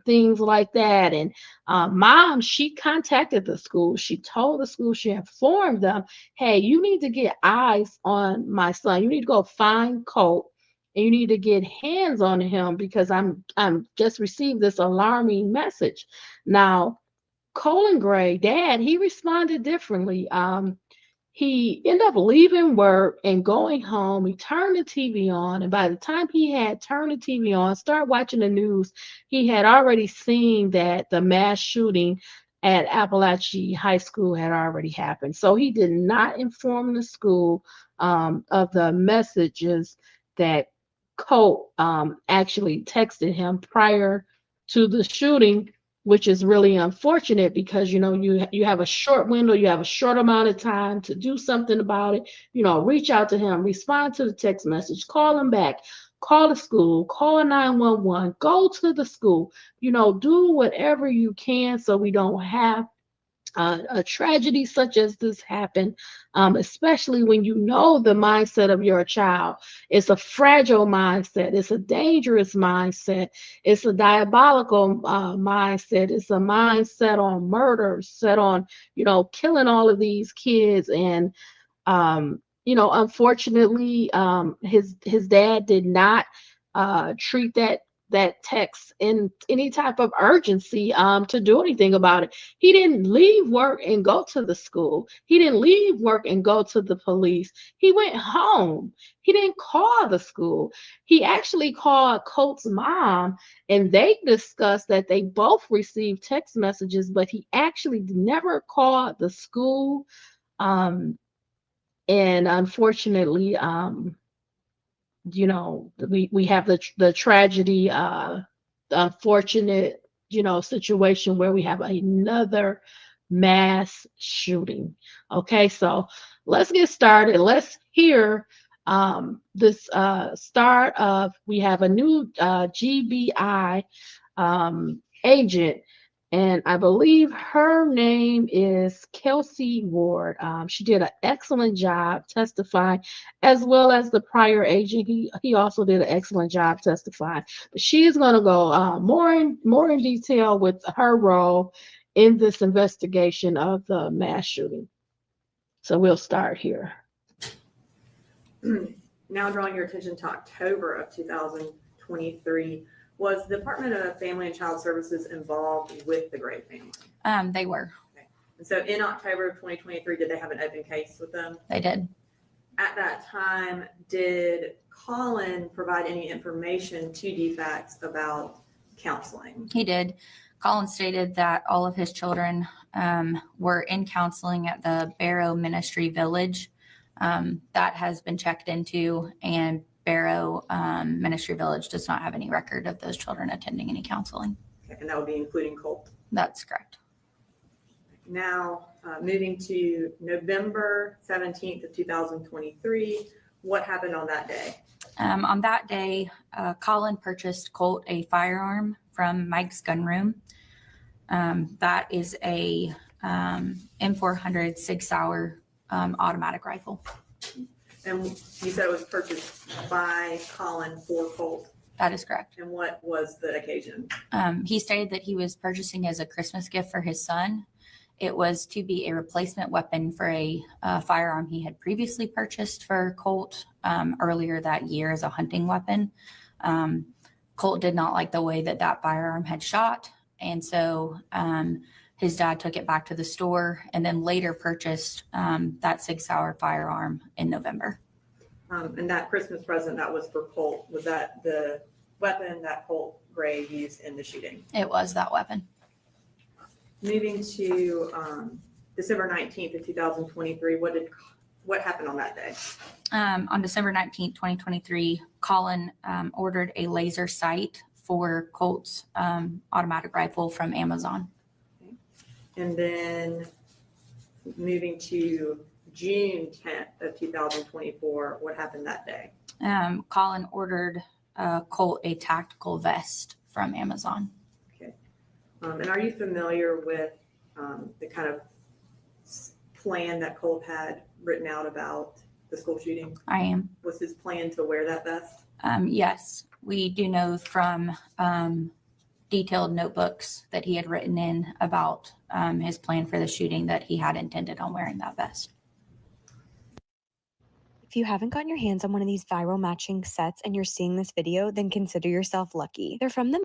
things like that. And mom, she contacted the school. She told the school, she informed them, "Hey, you need to get eyes on my son. You need to go find Colt, and you need to get hands on him, because I'm just received this alarming message." Now, Colin Gray, dad, he responded differently. He ended up leaving work and going home. He turned the TV on, and by the time he had turned the TV on, started watching the news, he had already seen that the mass shooting at Apalachee High School had already happened. So he did not inform the school of the messages that Colt actually texted him prior to the shooting, which is really unfortunate, because you have a short window, you have a short amount of time to do something about it. Reach out to him, respond to the text message, call him back, call the school, call 911, go to the school. Do whatever you can so we don't have a tragedy such as this happen, especially when you know the mindset of your child. It's a fragile mindset. It's a dangerous mindset. It's a diabolical mindset. It's a mindset on murder, set on, killing all of these kids. And, unfortunately, his dad did not treat that text in any type of urgency to do anything about it. He didn't leave work and go to the school. He didn't leave work and go to the police. He went home. He didn't call the school. He actually called Colt's mom, and they discussed that they both received text messages, but he actually never called the school. And unfortunately, we have the tragedy, the unfortunate, situation where we have another mass shooting. Okay, so let's get started. Let's hear this start of, we have a new GBI agent, and I believe her name is Kelsey Ward. She did an excellent job testifying, as well as the prior agent. He also did an excellent job testifying. But she is going to go more in detail with her role in this investigation of the mass shooting. So we'll start here. Now drawing your attention to October of 2023, was the Department of Family and Child Services involved with the Gray family? They were. Okay. And so in October of 2023, did they have an open case with them? They did. At that time, did Colin provide any information to DFACS about counseling? He did. Colin stated that all of his children were in counseling at the Barrow Ministry Village. That has been checked into, and Barrow Ministry Village does not have any record of those children attending any counseling. Okay. And that would be including Colt? That's correct. Now, moving to November 17th of 2023, what happened on that day? On that day, Colin purchased Colt a firearm from Mike's Gun Room. That is a M400 6-hour automatic rifle. And you said it was purchased by Colin for Colt. That is correct. And what was the occasion? He stated that he was purchasing as a Christmas gift for his son. It was to be a replacement weapon for a firearm he had previously purchased for Colt earlier that year as a hunting weapon. Colt did not like the way that that firearm had shot. And so his dad took it back to the store and then later purchased that 6-hour firearm in November. And that Christmas present that was for Colt, was that the weapon that Colt Gray used in the shooting? It was that weapon. Moving to December 19th of 2023, what happened on that day? On December 19th, 2023, Colin ordered a laser sight for Colt's automatic rifle from Amazon. And then moving to June 10th of 2024, what happened that day? Colin ordered Colt a tactical vest from Amazon. Okay. And are you familiar with the kind of plan that Colt had written out about the school shooting? I am. Was his plan to wear that vest? Yes, we do know from detailed notebooks that he had written in about his plan for the shooting that he had intended on wearing that vest. If you haven't gotten your hands on one of these viral matching sets and you're seeing this video, then consider yourself lucky. They're from the...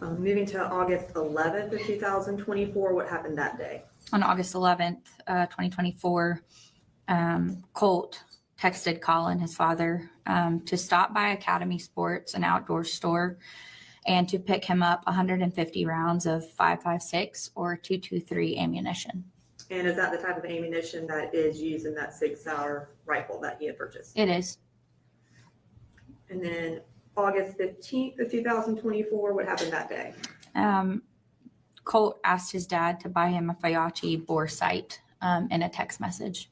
Moving to August 11th of 2024, what happened that day? On August 11th, 2024, Colt texted Colin, his father, to stop by Academy Sports, an outdoor store, and to pick him up 150 rounds of 5.56 or .223 ammunition. And is that the type of ammunition that is used in that 6-hour rifle that he had purchased? It is. And then August 15th of 2024, what happened that day? Colt asked his dad to buy him a Apalachee bore sight in a text message.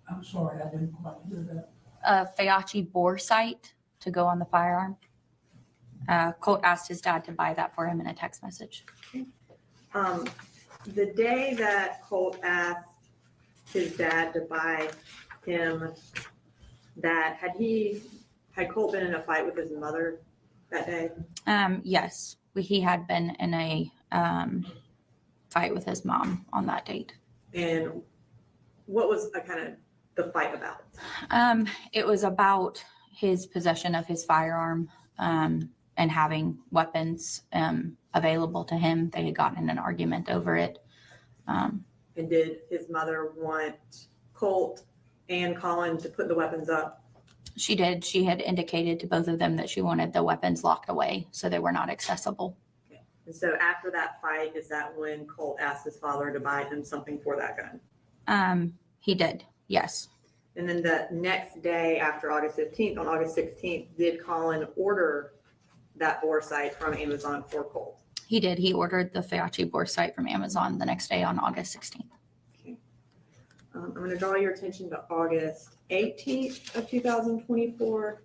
I'm sorry, I didn't quite hear that. A Apalachee bore sight to go on the firearm. Colt asked his dad to buy that for him in a text message. The day that Colt asked his dad to buy him that, had Colt been in a fight with his mother that day? Yes, he had been in a fight with his mom on that date. And what was kind of the fight about? It was about his possession of his firearm and having weapons available to him. They had gotten in an argument over it. And did his mother want Colt and Colin to put the weapons up? She did. She had indicated to both of them that she wanted the weapons locked away so they were not accessible. Okay. And so after that fight, is that when Colt asked his father to buy him something for that gun? He did, yes. And then the next day after August 15th, on August 16th, did Colin order that bore sight from Amazon for Colt? He did. He ordered the Apalachee bore sight from Amazon the next day on August 16th. Okay. I'm going to draw your attention to August 18th of 2024.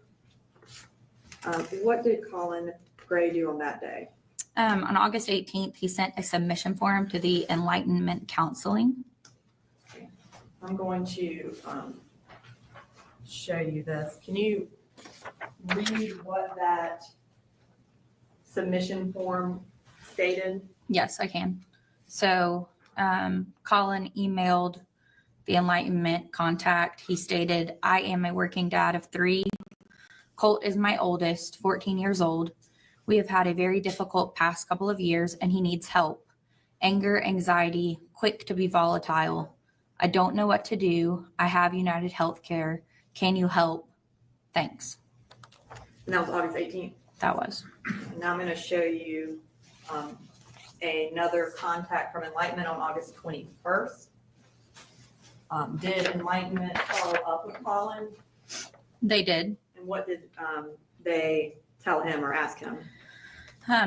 What did Colin Gray do on that day? On August 18th, he sent a submission form to the Enlightenment Counseling. Okay. I'm going to show you this. Can you read what that submission form stated? Yes, I can. So Colin emailed the Enlightenment contact. He stated, I am a working dad of 3. Colt is my oldest, 14 years old. We have had a very difficult past couple of years and he needs help. Anger, anxiety, quick to be volatile. I don't know what to do. I have United Healthcare. Can you help? Thanks. And that was August 18th. That was. And now I'm going to show you another contact from Enlightenment on August 21st. Did Enlightenment follow up with Colin? They did. And what did they tell him or ask him?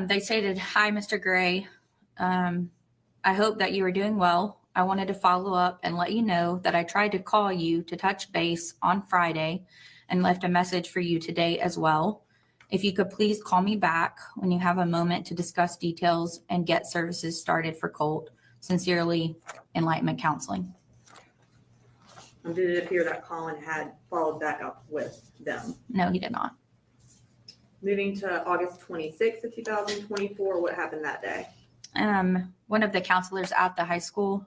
They stated, hi, Mr. Gray. I hope that you are doing well. I wanted to follow up and let you know that I tried to call you to touch base on Friday and left a message for you today as well. If you could please call me back when you have a moment to discuss details and get services started for Colt. Sincerely, Enlightenment Counseling. Did it appear that Colin had followed back up with them? No, he did not. Moving to August 26th of 2024, what happened that day? One of the counselors at the high school,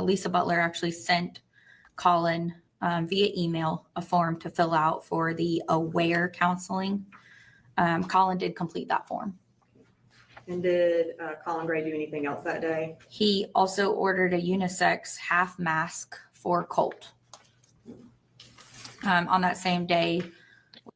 Lisa Butler, actually sent Colin via email a form to fill out for the AWARE counseling. Colin did complete that form. And did Colin Gray do anything else that day? He also ordered a unisex half mask for Colt on that same day.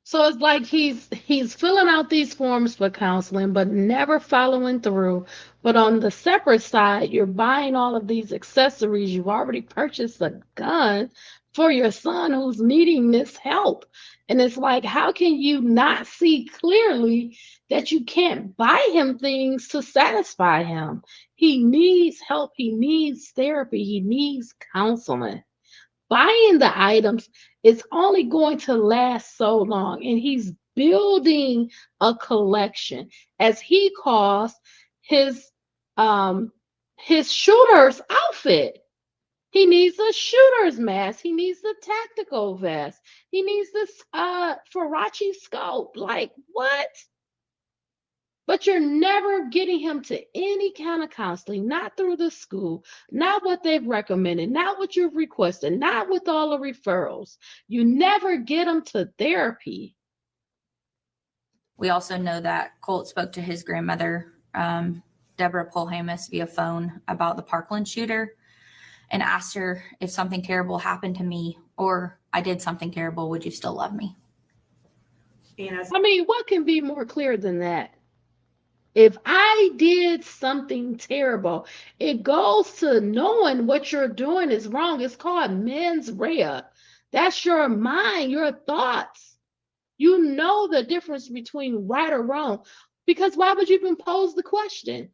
So it's like he's filling out these forms for counseling, but never following through. But on the separate side, you're buying all of these accessories. You've already purchased a gun for your son who's needing this help. And it's like, how can you not see clearly that you can't buy him things to satisfy him? He needs help. He needs therapy. He needs counseling. Buying the items is only going to last so long, and he's building a collection, as he calls his shooter's outfit. He needs a shooter's mask. He needs the tactical vest. He needs this Apalachee scope. Like, what? But you're never getting him to any kind of counseling, not through the school, not what they've recommended, not what you've requested, not with all the referrals. You never get him to therapy. We also know that Colt spoke to his grandmother, Deborah Polhamus, via phone about the Parkland shooter and asked her, if something terrible happened to me or I did something terrible, would you still love me? I mean, what can be more clear than that? If I did something terrible, it goes to knowing what you're doing is wrong. It's called mens rea. That's your mind, your thoughts. You know the difference between right or wrong, because why would you even pose the question?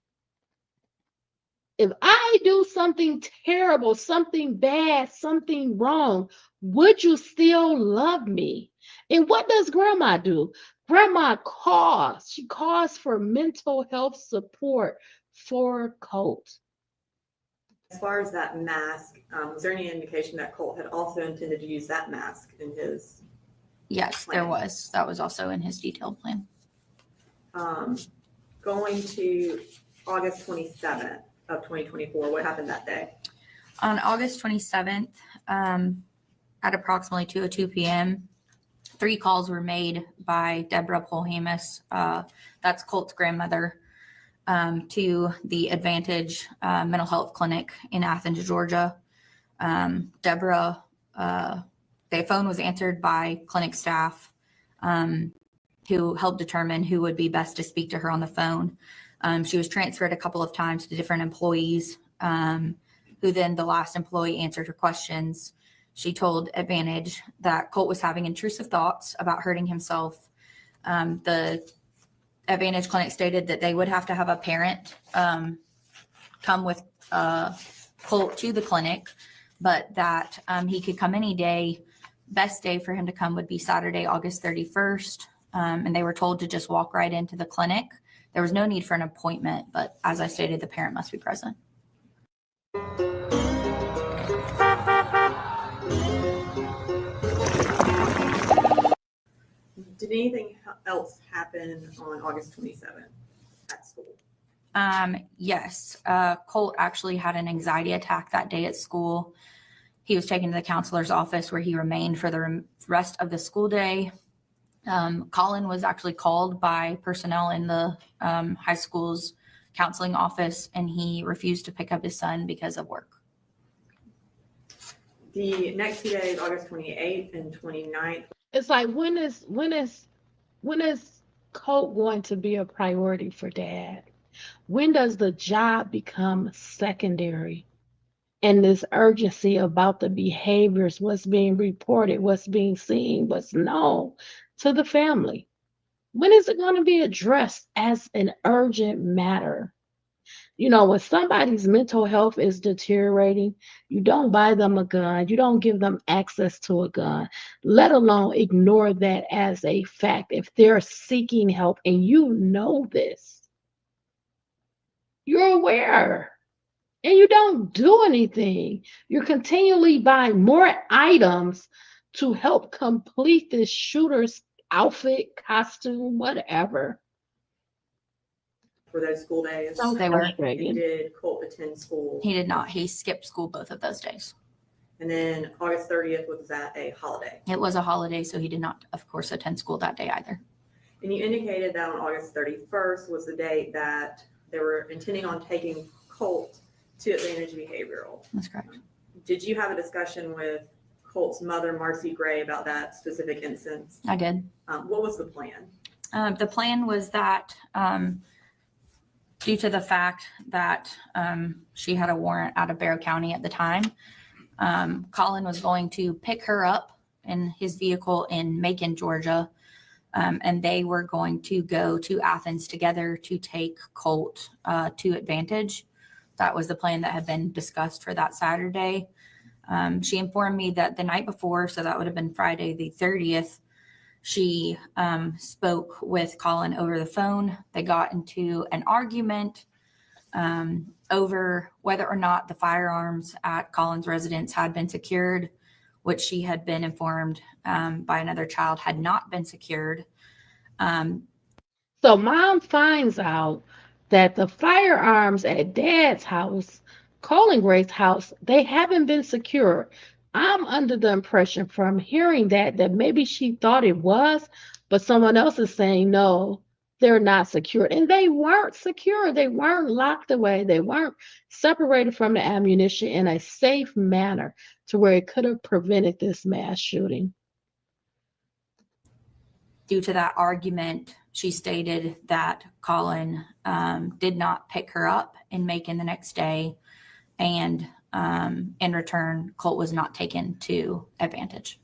If I do something terrible, something bad, something wrong, would you still love me? And what does grandma do? Grandma calls. She calls for mental health support for Colt. As far as that mask, was there any indication that Colt had also intended to use that mask in his? Yes, plan? there was. That was also in his detailed plan. Going to August 27th of 2024, what happened that day? On August 27th, at approximately 2:02 p.m., 3 calls were made by Deborah Polhamus, that's Colt's grandmother, to the Advantage Mental Health Clinic in Athens, Georgia. Deborah, the phone was answered by clinic staff who helped determine who would be best to speak to her on the phone. She was transferred a couple of times to different employees, who then the last employee answered her questions. She told Advantage that Colt was having intrusive thoughts about hurting himself. The Advantage clinic stated that they would have to have a parent come with Colt to the clinic, but that he could come any day. Best day for him to come would be Saturday, August 31st. And they were told to just walk right into the clinic. There was no need for an appointment, but as I stated, the parent must be present. Did anything else happen on August 27th at school? Yes, Colt actually had an anxiety attack that day at school. He was taken to the counselor's office where he remained for the rest of the school day. Colin was actually called by personnel in the high school's counseling office, and he refused to pick up his son because of work. The next 2 days, August 28th and 29th. It's like, when is Colt going to be a priority for Dad? When does the job become secondary? And this urgency about the behaviors, what's being reported, what's being seen, what's known to the family. When is it going to be addressed as an urgent matter? You know, when somebody's mental health is deteriorating, you don't buy them a gun, you don't give them access to a gun, let alone ignore that as a fact. If they're seeking help and you know this, you're aware and you don't do anything. You're continually buying more items to help complete this shooter's outfit, costume, whatever. For those school days? So They were. And frustrating. did Colt attend school? He did not. He skipped school both of those days. And then August 30th, was that a holiday? It was a holiday, so he did not, of course, attend school that day either. And you indicated that on August 31st was the date that they were intending on taking Colt to Advantage Behavioral. That's correct. Did you have a discussion with Colt's mother, Marcy Gray, about that specific instance? I did. What was the plan? The plan was that due to the fact that she had a warrant out of Barrow County at the time, Colin was going to pick her up in his vehicle in Macon, Georgia, and they were going to go to Athens together to take Colt to Advantage. That was the plan that had been discussed for that Saturday. She informed me that the night before, so that would have been Friday the 30th, she spoke with Colin over the phone. They got into an argument over whether or not the firearms at Colin's residence had been secured, which she had been informed by another child had not been secured. So mom finds out that the firearms at dad's house, Colin Gray's house, they haven't been secured. I'm under the impression from hearing that maybe she thought it was, but someone else is saying no, they're not secured. And they weren't secure. They weren't locked away. They weren't separated from the ammunition in a safe manner to where it could have prevented this mass shooting. Due to that argument, she stated that Colin did not pick her up in Macon the next day, and in return, Colt was not taken to Advantage.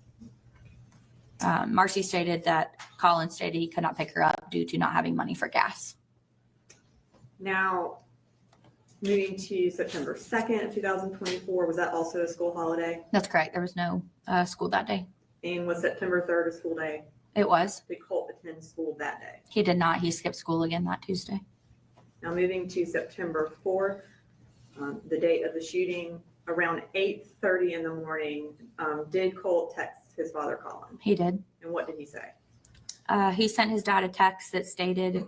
Marcy stated that Colin stated he could not pick her up due to not having money for gas. Now, moving to September 2nd, 2024, was that also a school holiday? That's correct. There was no school that day. And was September 3rd a school day? It was. Did Colt attend school that day? He did not. He skipped school again that Tuesday. Now, moving to September 4th, the date of the shooting, around 8:30 in the morning, did Colt text his father, Colin? He did. And what did he say? He sent his dad a text that stated,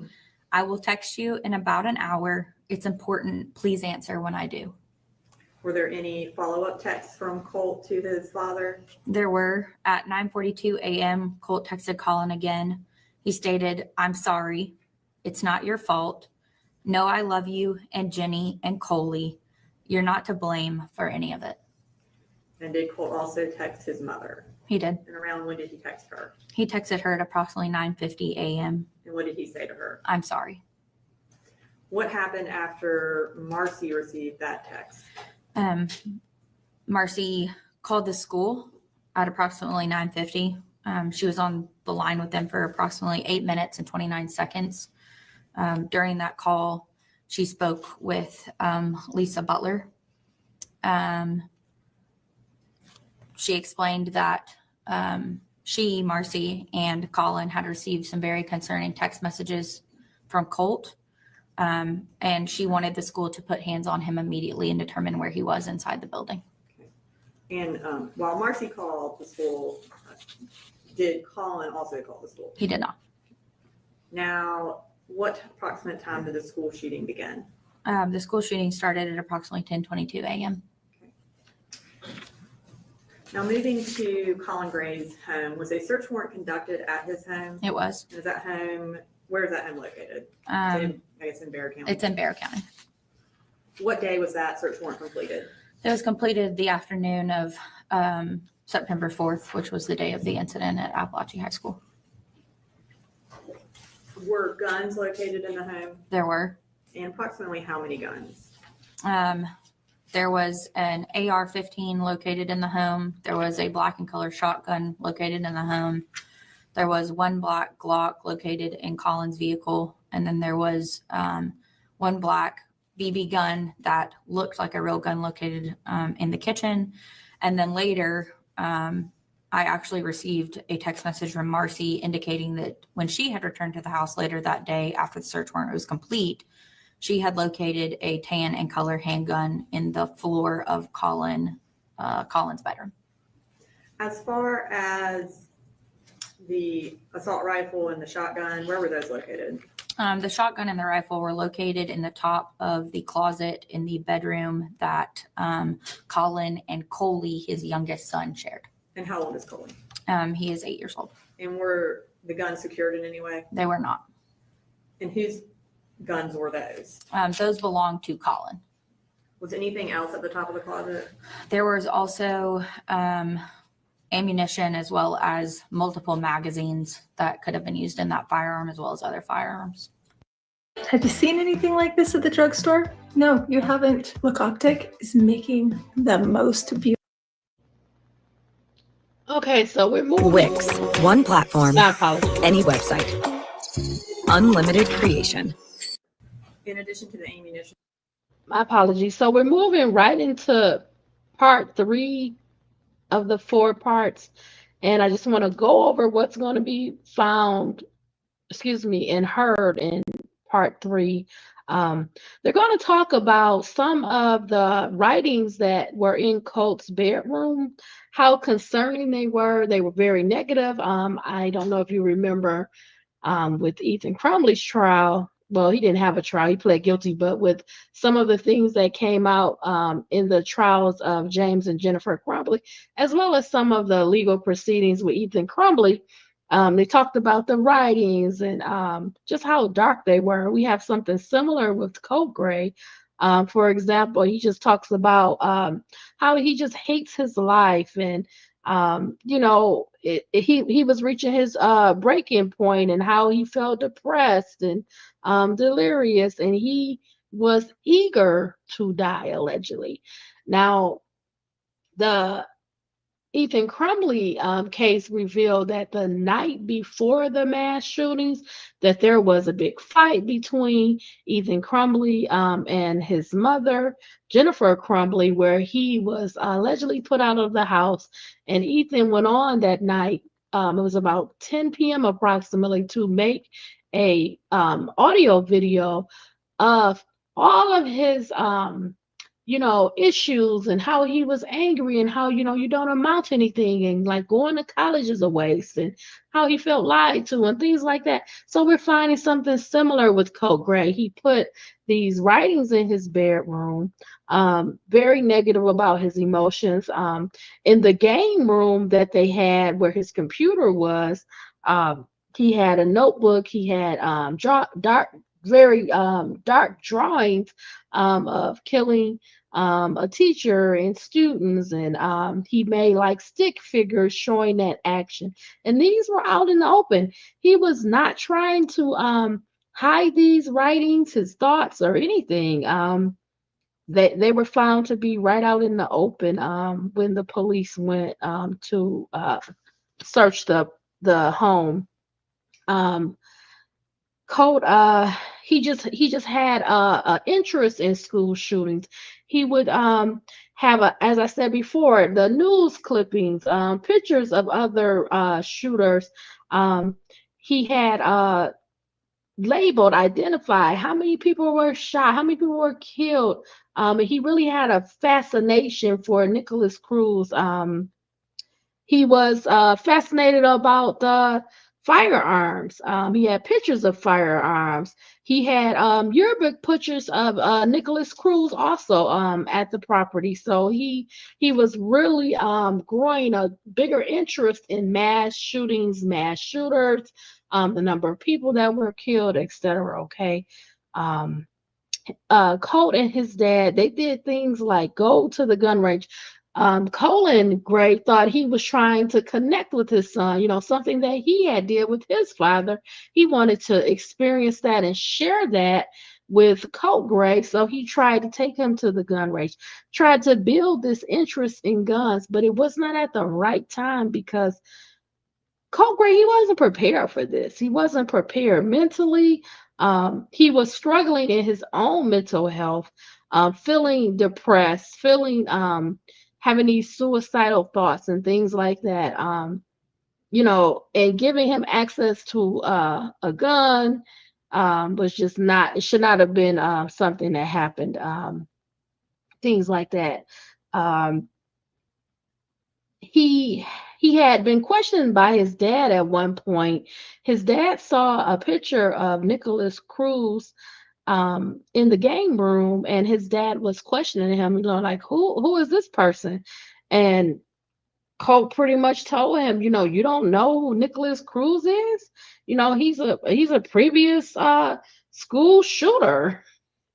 "I will text you in about an hour. It's important. Please answer when I do." Were there any follow-up texts from Colt to his father? There were. At 9:42 a.m., Colt texted Colin again. He stated, "I'm sorry. It's not your fault. No, I love you and Jenny and Coley. You're not to blame for any of it." And did Colt also text his mother? He did. And around when did he text her? He texted her at approximately 9:50 a.m. And what did he say to her? "I'm sorry." What happened after Marcy received that text? Marcy called the school at approximately 9:50. She was on the line with them for approximately 8 minutes and 29 seconds. During that call, she spoke with Lisa Butler. She explained that she, Marcy, and Colin had received some very concerning text messages from Colt. And she wanted the school to put hands on him immediately and determine where he was inside the building. And while Marcy called the school, did Colin also call the school? He did not. Now, what approximate time did the school shooting begin? The school shooting started at approximately 10:22 a.m. Now, moving to Colin Gray's home, was a search warrant conducted at his home? It was. Is that home, where is that home located? I guess in Barrow County. It's in Barrow County. What day was that search warrant completed? It was completed the afternoon of September 4th, which was the day of the incident at Apalachee High School. Were guns located in the home? There were. And approximately how many guns? There was an AR-15 located in the home. There was a black and color shotgun located in the home. There was one black Glock located in Colin's vehicle. And then there was one black BB gun that looked like a real gun located in the kitchen. And then later, I actually received a text message from Marcy indicating that when she had returned to the house later that day after the search warrant was complete, she had located a tan and color handgun in the floor of Colin's bedroom. As far as the assault rifle and the shotgun, where were those located? The shotgun and the rifle were located in the top of the closet in the bedroom that Colin and Coley, his youngest son, shared. And how old is Colin? He is 8 years old. And were the guns secured in any way? They were not. And whose guns were those? Those belonged to Colin. Was anything else at the top of the closet? There was also ammunition as well as multiple magazines that could have been used in that firearm as well as other firearms. Have you seen anything like this at the drugstore? No, you haven't. Look, Optic is making the most beautiful. Okay, so we're moving. Wix, one platform, My apologies. any website, unlimited creation. In addition to the ammunition. My apologies. So we're moving right into part 3 of the 4 parts. And I just want to go over what's going to be found, and heard in part 3. They're going to talk about some of the writings that were in Colt's bedroom, how concerning they were. They were very negative. I don't know if you remember with Ethan Crumbley's trial. Well, he didn't have a trial. He pled guilty, but with some of the things that came out in the trials of James and Jennifer Crumbley, as well as some of the legal proceedings with Ethan Crumbley, they talked about the writings and just how dark they were. We have something similar with Colt Gray. For example, he just talks about how he just hates his life, and he was reaching his breaking point, and how he felt depressed and delirious, and he was eager to die, allegedly. Now, the Ethan Crumbley case revealed that the night before the mass shootings, that there was a big fight between Ethan Crumbley and his mother, Jennifer Crumbley, where he was allegedly put out of the house. And Ethan went on that night, it was about 10 p.m. approximately, to make a audio video of all of his issues, and how he was angry, and how, you don't amount to anything, and like going to college is a waste, and how he felt lied to and things like that. So we're finding something similar with Colt Gray. He put these writings in his bedroom, very negative about his emotions. In the game room that they had where his computer was, he had a notebook. He had very dark drawings of killing a teacher and students, and he made like stick figures showing that action. And these were out in the open. He was not trying to hide these writings, his thoughts, or anything. They were found to be right out in the open when the police went to search the home. Colt, he just had a interest in school shootings. He would have as I said before, the news clippings, pictures of other shooters. He had labeled, identified how many people were shot, how many people were killed. And he really had a fascination for Nicholas Cruz. He was fascinated about the firearms. He had pictures of firearms. He had yearbook pictures of Nicholas Cruz also at the property. So he was really growing a bigger interest in mass shootings, mass shooters, the number of people that were killed, etc. Okay. Colt and his dad, they did things like go to the gun range. Colin Gray thought he was trying to connect with his son, something that he had did with his father. He wanted to experience that and share that with Colt Gray. So he tried to take him to the gun range, tried to build this interest in guns, but it was not at the right time, because Colt Gray, he wasn't prepared for this. He wasn't prepared mentally, He was struggling in his own mental health, feeling depressed, feeling having these suicidal thoughts and things like that. And giving him access to a gun was just not, it should not have been something that happened. Things like that. Um, he he had been questioned by his dad at one point. His dad saw a picture of Nicholas Cruz in the game room, and his dad was questioning him, like, who is this person? And Colt pretty much told him, you don't know who Nicholas Cruz is? He's a previous school shooter.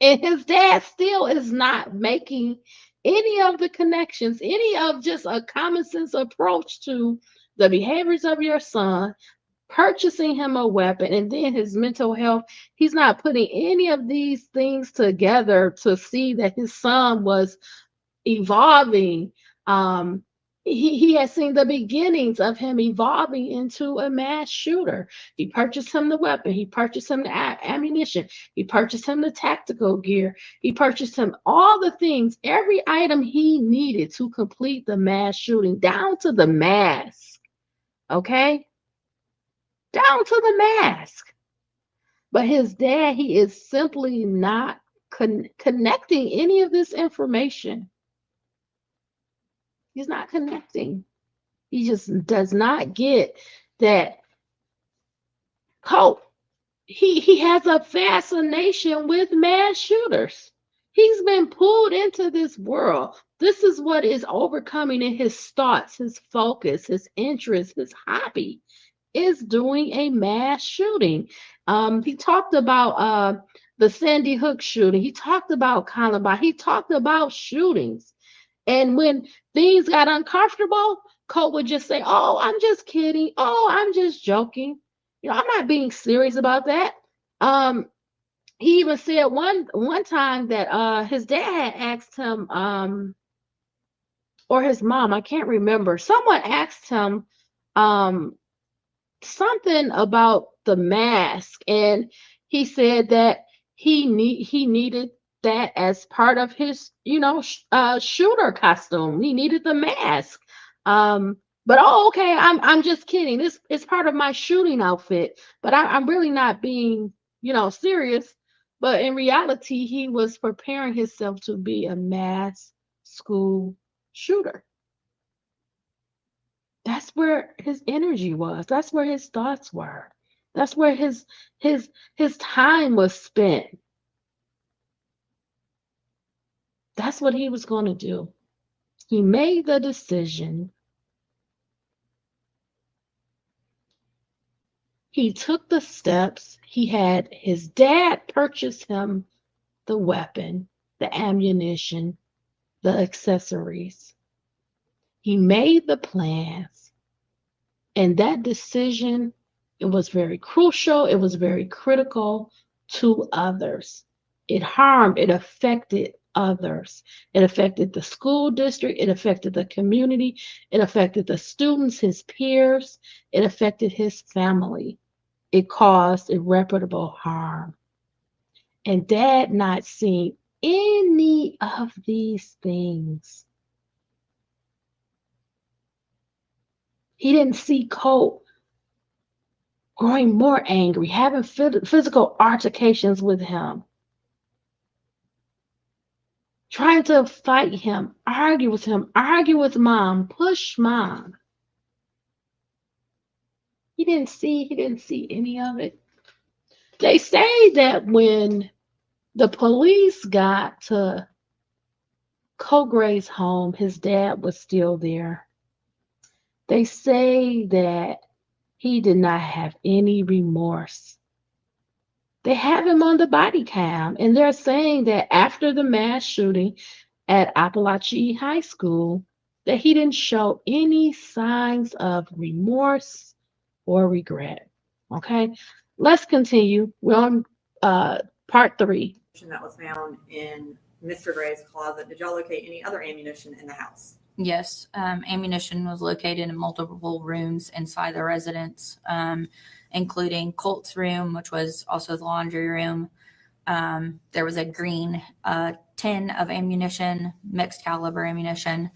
And his dad still is not making any of the connections, any of just a common sense approach to the behaviors of your son, purchasing him a weapon, and then his mental health. He's not putting any of these things together to see that his son was evolving. He has seen the beginnings of him evolving into a mass shooter. He purchased him the weapon. He purchased him the ammunition. He purchased him the tactical gear. He purchased him all the things, every item he needed to complete the mass shooting, down to the mask. Okay? Down to the mask. But his dad, he is simply not connecting any of this information. He's not connecting. He just does not get that Colt, he has a fascination with mass shooters. He's been pulled into this world. This is what is overcoming in his thoughts, his focus, his interest, his hobby is doing a mass shooting. He talked about the Sandy Hook shooting. He talked about Columbine. He talked about shootings. And when things got uncomfortable, Colt would just say, "Oh, I'm just kidding. Oh, I'm just joking. I'm not being serious about that." He even said one time that his dad had asked him, or his mom, I can't remember. Someone asked him something about the mask, and he said that he needed that as part of his shooter costume. He needed the mask. But okay, I'm just kidding. This is part of my shooting outfit, but I'm really not being serious. But in reality, he was preparing himself to be a mass school shooter. That's where his energy was. That's where his thoughts were. That's where his time was spent. That's what he was going to do. He made the decision. He took the steps. He had his dad purchase him the weapon, the ammunition, the accessories. He made the plans. And that decision, it was very crucial. It was very critical to others. It harmed, it affected others. It affected the school district. It affected the community. It affected the students, his peers. It affected his family. It caused irreparable harm. And Dad not seeing any of these things. He didn't see Colt growing more angry, having physical altercations with him, trying to fight him, argue with mom, push mom. He didn't see any of it. They say that when the police got to Colt Gray's home, his dad was still there. They say that he did not have any remorse. They have him on the body cam, and they're saying that after the mass shooting at Apalachee High School, that he didn't show any signs of remorse or regret. Okay, let's continue. We're on part 3. That was found in Mr. Gray's closet. Did y'all locate any other ammunition in the house? Yes, ammunition was located in multiple rooms inside the residence. including Colt's room, which was also the laundry room. There was a green tin of ammunition, mixed caliber ammunition.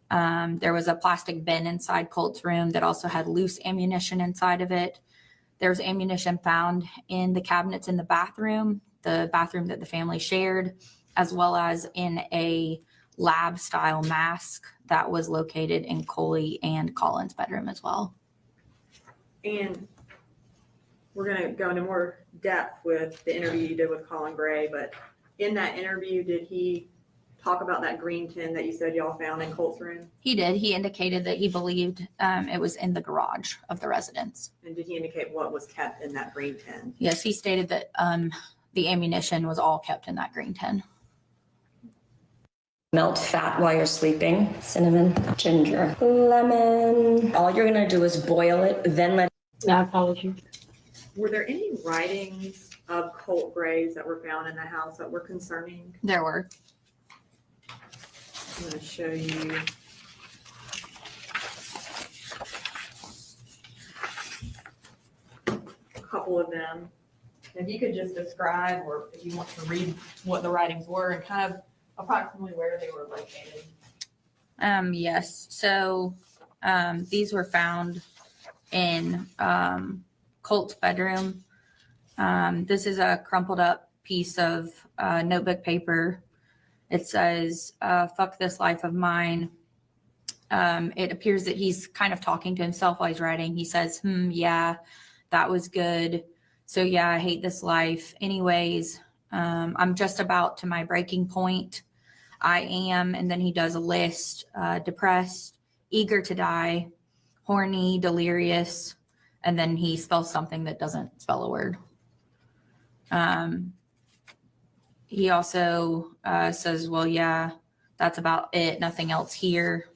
There was a plastic bin inside Colt's room that also had loose ammunition inside of it. There was ammunition found in the cabinets in the bathroom that the family shared, as well as in a lab style mask that was located in Coley and Colin's bedroom as well. And we're going to go into more depth with the interview you did with Colin Gray, but in that interview, did he talk about that green tin that you said y'all found in Colt's room? He did. He indicated that he believed it was in the garage of the residence. And did he indicate what was kept in that green tin? Yes, he stated that the ammunition was all kept in that green tin. Melt fat while you're sleeping, cinnamon, ginger, lemon. All you're gonna do is boil it, then let it. My apologies. Were there any writings of Colt Gray's that were found in the house that were concerning? There were. I'm going to show you. A couple of them. If you could just describe, or if you want to read what the writings were and kind of approximately where they were located. Yes. So these were found in Colt's bedroom. This is a crumpled up piece of notebook paper. It says, fuck this life of mine. It appears that he's kind of talking to himself while he's writing. He says, yeah, that was good. So yeah, I hate this life. Anyways, I'm just about to my breaking point. I am, and then he does a list, depressed, eager to die, horny, delirious, and then he spells something that doesn't spell a word. He also says, well, yeah, that's about it. Nothing else here.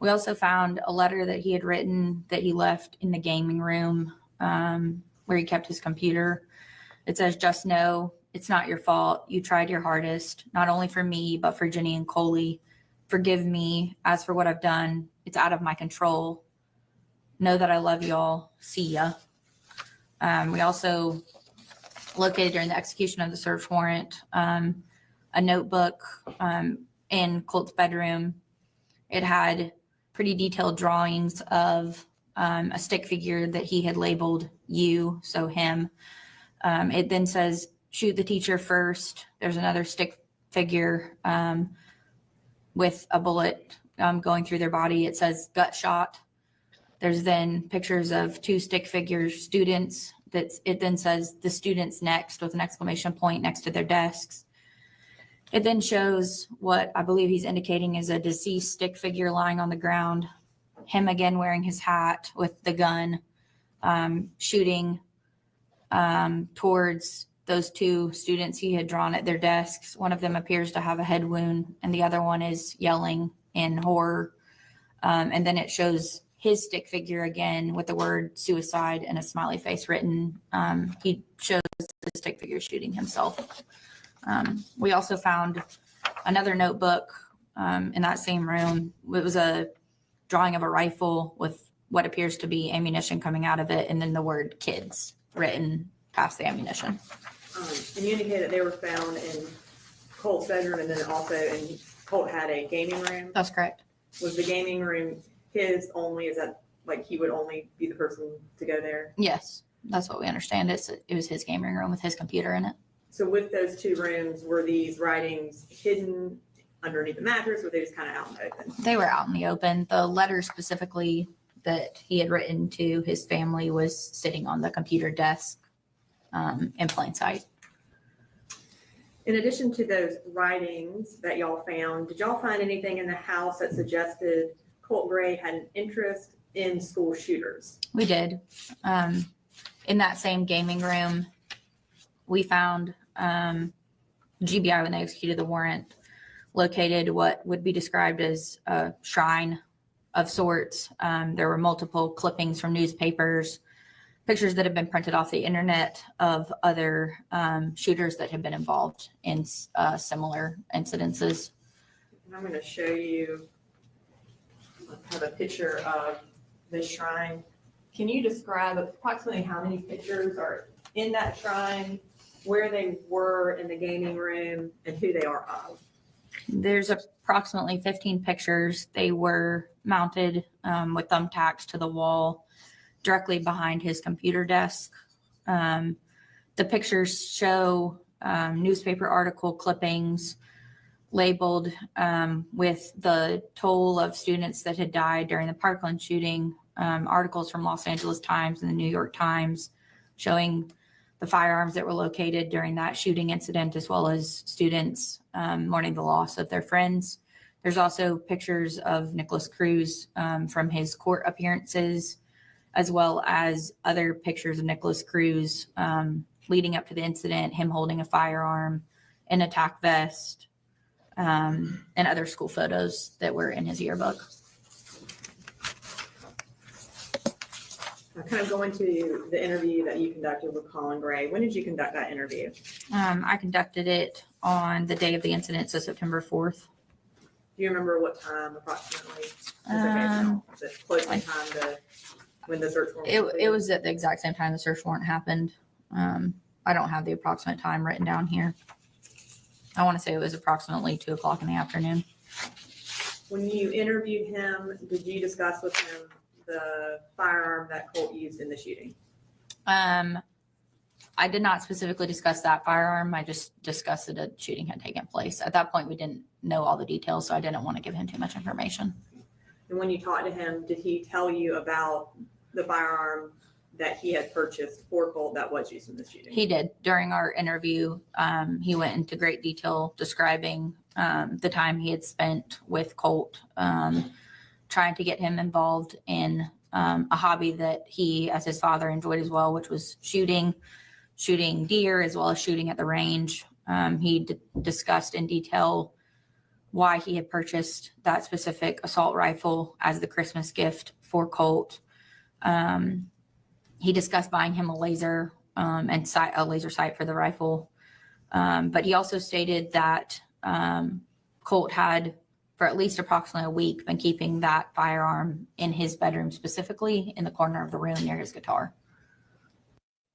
We also found a letter that he had written that he left in the gaming room where he kept his computer. It says, just know it's not your fault. You tried your hardest, not only for me, but for Jenny and Coley. Forgive me. As for what I've done, it's out of my control. Know that I love y'all. See ya. We also located during the execution of the search warrant a notebook in Colt's bedroom. It had pretty detailed drawings of a stick figure that he had labeled you, so him. It then says, shoot the teacher first. There's another stick figure with a bullet going through their body. It says gut shot. There's then pictures of two stick figures, students. It then says the students next with an exclamation point next to their desks. It then shows what I believe he's indicating is a deceased stick figure lying on the ground. Him again wearing his hat with the gun, shooting towards those two students he had drawn at their desks. One of them appears to have a head wound and the other one is yelling in horror. And then it shows his stick figure again with the word suicide and a smiley face written. He shows the stick figure shooting himself. We also found another notebook in that same room. It was a drawing of a rifle with what appears to be ammunition coming out of it, and then the word kids written past the ammunition. And you indicated they were found in Colt's bedroom, and then also Colt had a gaming room. That's correct. Was the gaming room his only? Is that like he would only be the person to go there? Yes, that's what we understand. It was his gaming room with his computer in it. So with those two rooms, were these writings hidden underneath the mattress, or were they just kind of out in the open? They were out in the open. The letter specifically that he had written to his family was sitting on the computer desk in plain sight. In addition to those writings that y'all found, did y'all find anything in the house that suggested Colt Gray had an interest in school shooters? We did. In that same gaming room, we found GBI, when they executed the warrant, located what would be described as a shrine of sorts. There were multiple clippings from newspapers, pictures that have been printed off the internet of other shooters that have been involved in similar incidences. And I'm going to show you, I have a picture of the shrine. Can you describe approximately how many pictures are in that shrine, where they were in the gaming room, and who they are of? There's approximately 15 pictures. They were mounted with thumbtacks to the wall directly behind his computer desk. The pictures show newspaper article clippings labeled with the toll of students that had died during the Parkland shooting, articles from Los Angeles Times and the New York Times showing the firearms that were located during that shooting incident, as well as students mourning the loss of their friends. There's also pictures of Nicholas Cruz from his court appearances, as well as other pictures of Nicholas Cruz leading up to the incident, him holding a firearm, an attack vest, and other school photos that were in his yearbook. Kind of going to the interview that you conducted with Colin Gray. When did you conduct that interview? I conducted it on the day of the incident, so September 4th. Do you remember what time approximately? Was it close in time to when the search warrant? It was at the exact same time the search warrant happened. I don't have the approximate time written down here. I want to say it was approximately 2:00 in the afternoon. When you interviewed him, did you discuss with him the firearm that Colt used in the shooting? I did not specifically discuss that firearm. I just discussed that a shooting had taken place. At that point, we didn't know all the details, so I didn't want to give him too much information. And when you talked to him, did he tell you about the firearm that he had purchased for Colt that was used in the shooting? He did. During our interview, he went into great detail describing the time he had spent with Colt, trying to get him involved in a hobby that he, as his father, enjoyed as well, which was shooting deer as well as shooting at the range. He discussed in detail why he had purchased that specific assault rifle as the Christmas gift for Colt. He discussed buying him a laser and a laser sight for the rifle. But he also stated that Colt had, for at least approximately a week, been keeping that firearm in his bedroom, specifically in the corner of the room near his guitar.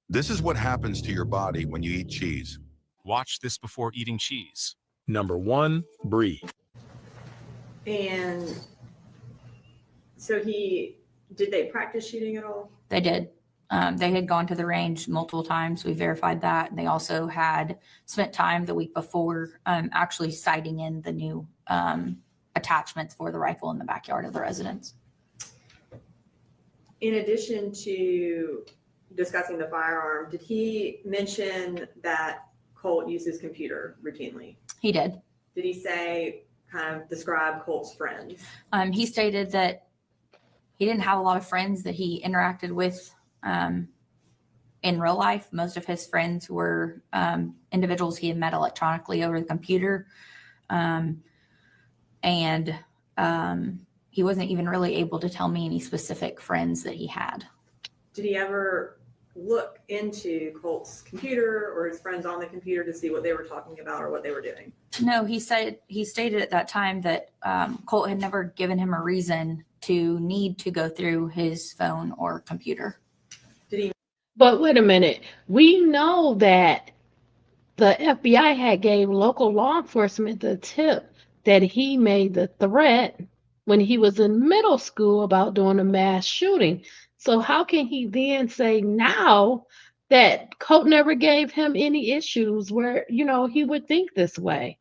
This is what happens to your body when you eat cheese. Watch this before eating cheese. Number 1, breathe. And so did they practice shooting at all? They did. They had gone to the range multiple times. We verified that. And they also had spent time the week before actually sighting in the new attachments for the rifle in the backyard of the residence. In addition to discussing the firearm, did he mention that Colt used his computer routinely? He did. Did he describe Colt's friends? He stated that he didn't have a lot of friends that he interacted with in real life. Most of his friends were individuals he had met electronically over the computer. And he wasn't even really able to tell me any specific friends that he had. Did he ever look into Colt's computer or his friends on the computer to see what they were talking about or what they were doing? No, he stated at that time that Colt had never given him a reason to need to go through his phone or computer. But wait a minute. We know that the FBI had gave local law enforcement the tip that he made the threat when he was in middle school about doing a mass shooting. So how can he then say now that Colt never gave him any issues where, he would think this way?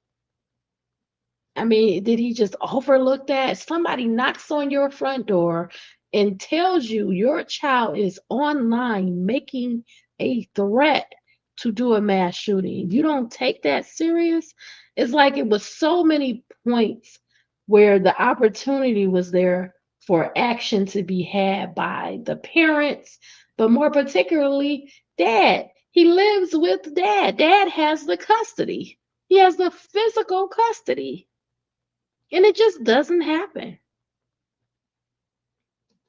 I mean, did he just overlook that? Somebody knocks on your front door and tells you your child is online making a threat to do a mass shooting. You don't take that serious. It's like it was so many points where the opportunity was there for action to be had by the parents, but more particularly dad. He lives with dad. Dad has the custody. He has the physical custody. And it just doesn't happen.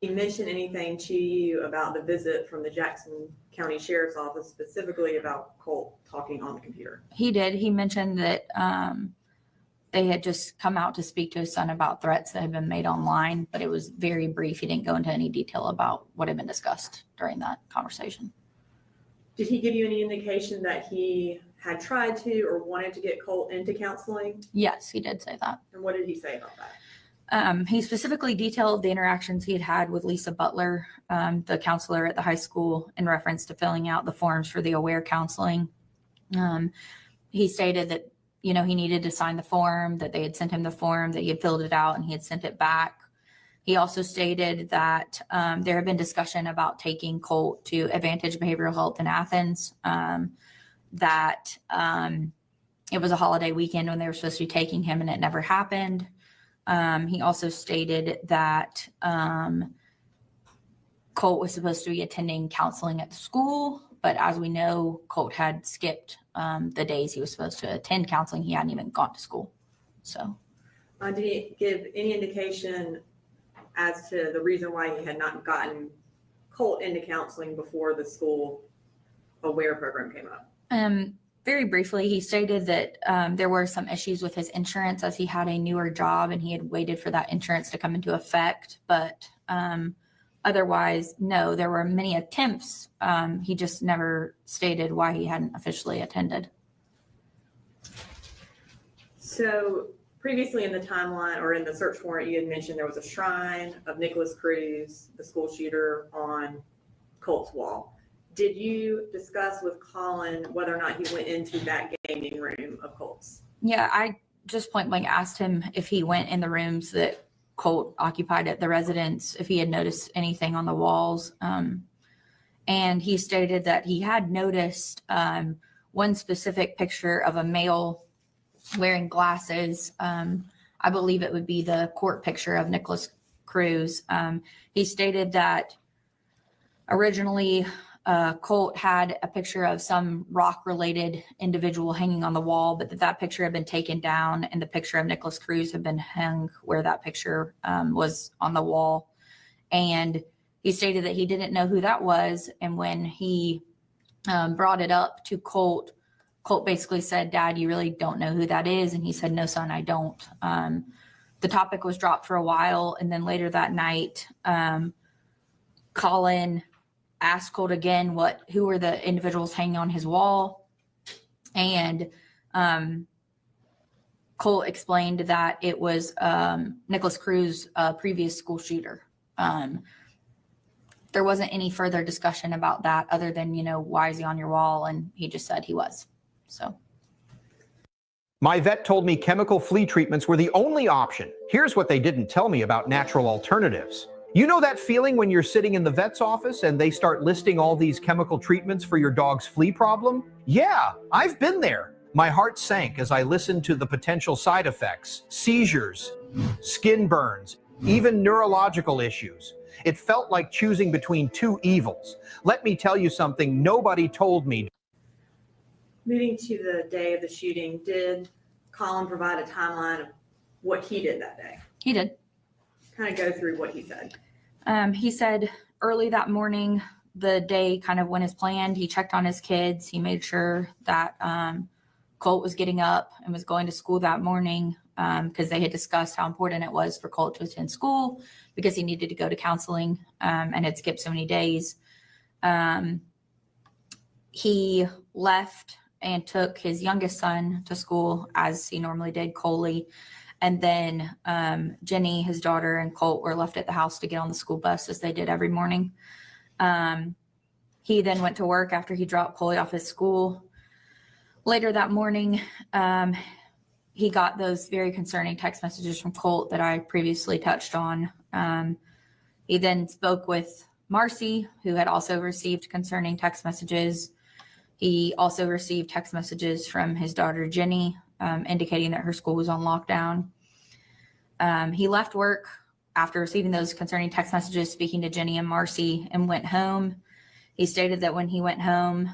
Did he mention anything to you about the visit from the Jackson County Sheriff's Office, specifically about Colt talking on the computer? He did. He mentioned that They had just come out to speak to his son about threats that had been made online, but it was very brief. He didn't go into any detail about what had been discussed during that conversation. Did he give you any indication that he had tried to or wanted to get Colt into counseling? Yes, he did say that. And what did he say about that? He specifically detailed the interactions he had had with Lisa Butler, the counselor at the high school, in reference to filling out the forms for the AWARE counseling. He stated that, you know, he needed to sign the form, that they had sent him the form, that he had filled it out and he had sent it back. He also stated that there had been discussion about taking Colt to Advantage Behavioral Health in Athens, that it was a holiday weekend when they were supposed to be taking him and it never happened. He also stated that Colt was supposed to be attending counseling at the school, but as we know, Colt had skipped the days he was supposed to attend counseling. He hadn't even gone to school. So, did he give any indication as to the reason why he had not gotten Colt into counseling before the school AWARE program came up? Very briefly, he stated that there were some issues with his insurance as he had a newer job and he had waited for that insurance to come into effect. But otherwise, no, there were many attempts. He just never stated why he hadn't officially attended. So previously in the timeline or in the search warrant, you had mentioned there was a shrine of Nicholas Cruz, the school shooter, on Colt's wall. Did you discuss with Colin whether or not he went into that gaming room of Colt's? Yeah, I just point blank asked him if he went in the rooms that Colt occupied at the residence, if he had noticed anything on the walls. And he stated that he had noticed one specific picture of a male wearing glasses. I believe it would be the court picture of Nicholas Cruz. He stated that originally Colt had a picture of some rock-related individual hanging on the wall, but that picture had been taken down and the picture of Nicholas Cruz had been hung where that picture was on the wall. And he stated that he didn't know who that was. And when he brought it up to Colt, Colt basically said, "Dad, you really don't know who that is?" And he said, "No, son, I don't." The topic was dropped for a while. And then later that night, Colin asked Colt again who were the individuals hanging on his wall. And Colt explained that it was Nicholas Cruz, a previous school shooter. There wasn't any further discussion about that other than, you know, why is he on your wall? And he just said he was. So. My vet told me chemical flea treatments were the only option. Here's what they didn't tell me about natural alternatives. You know that feeling when you're sitting in the vet's office and they start listing all these chemical treatments for your dog's flea problem? Yeah, I've been there. My heart sank as I listened to the potential side effects, seizures, skin burns, even neurological issues. It felt like choosing between two evils. Let me tell you something nobody told me. Moving to the day of the shooting, did Colin provide a timeline of what he did that day? He did. Kind of go through what he said. He said early that morning, the day kind of went as planned. He checked on his kids. He made sure that Colt was getting up and was going to school that morning because they had discussed how important it was for Colt to attend school because he needed to go to counseling and had skipped so many days. He left and took his youngest son to school as he normally did, Coley. And then Jenny, his daughter, and Colt were left at the house to get on the school bus as they did every morning. He then went to work after he dropped Coley off at school. Later that morning, he got those very concerning text messages from Colt that I previously touched on. He then spoke with Marcy, who had also received concerning text messages. He also received text messages from his daughter, Jenny, indicating that her school was on lockdown. He left work after receiving those concerning text messages, speaking to Jenny and Marcy, and went home. He stated that when he went home,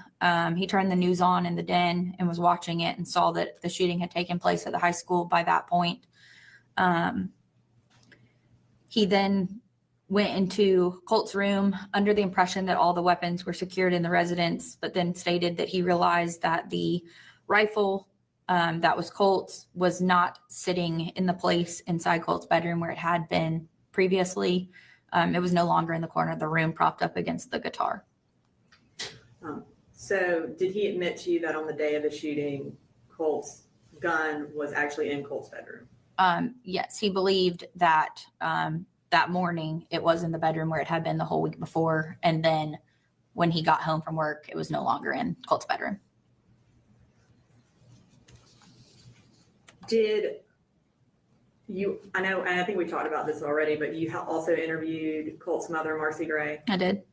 he turned the news on in the den and was watching it and saw that the shooting had taken place at the high school by that point. He then went into Colt's room under the impression that all the weapons were secured in the residence, but then stated that he realized that the rifle that was Colt's was not sitting in the place inside Colt's bedroom where it had been previously. It was no longer in the corner of the room propped up against the guitar. So did he admit to you that on the day of the shooting, Colt's gun was actually in Colt's bedroom? Yes, he believed that that morning it was in the bedroom where it had been the whole week before. And then when he got home from work, it was no longer in Colt's bedroom. Did you, I know, and I think we talked about this already, but you also interviewed Colt's mother, Marcy Gray. I did.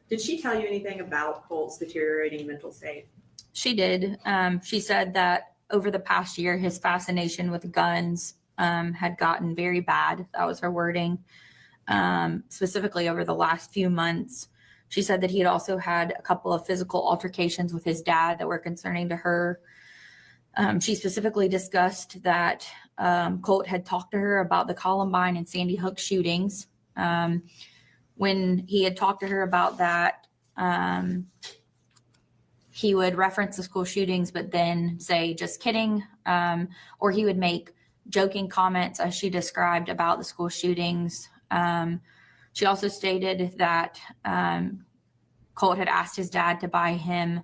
Did she tell you anything about Colt's deteriorating mental state? She did. She said that over the past year, his fascination with guns had gotten very bad. That was her wording. Specifically over the last few months, she said that he had also had a couple of physical altercations with his dad that were concerning to her. She specifically discussed that Colt had talked to her about the Columbine and Sandy Hook shootings. When he had talked to her about that, he would reference the school shootings, but then say, just kidding. Or he would make joking comments, as she described, about the school shootings. She also stated that Colt had asked his dad to buy him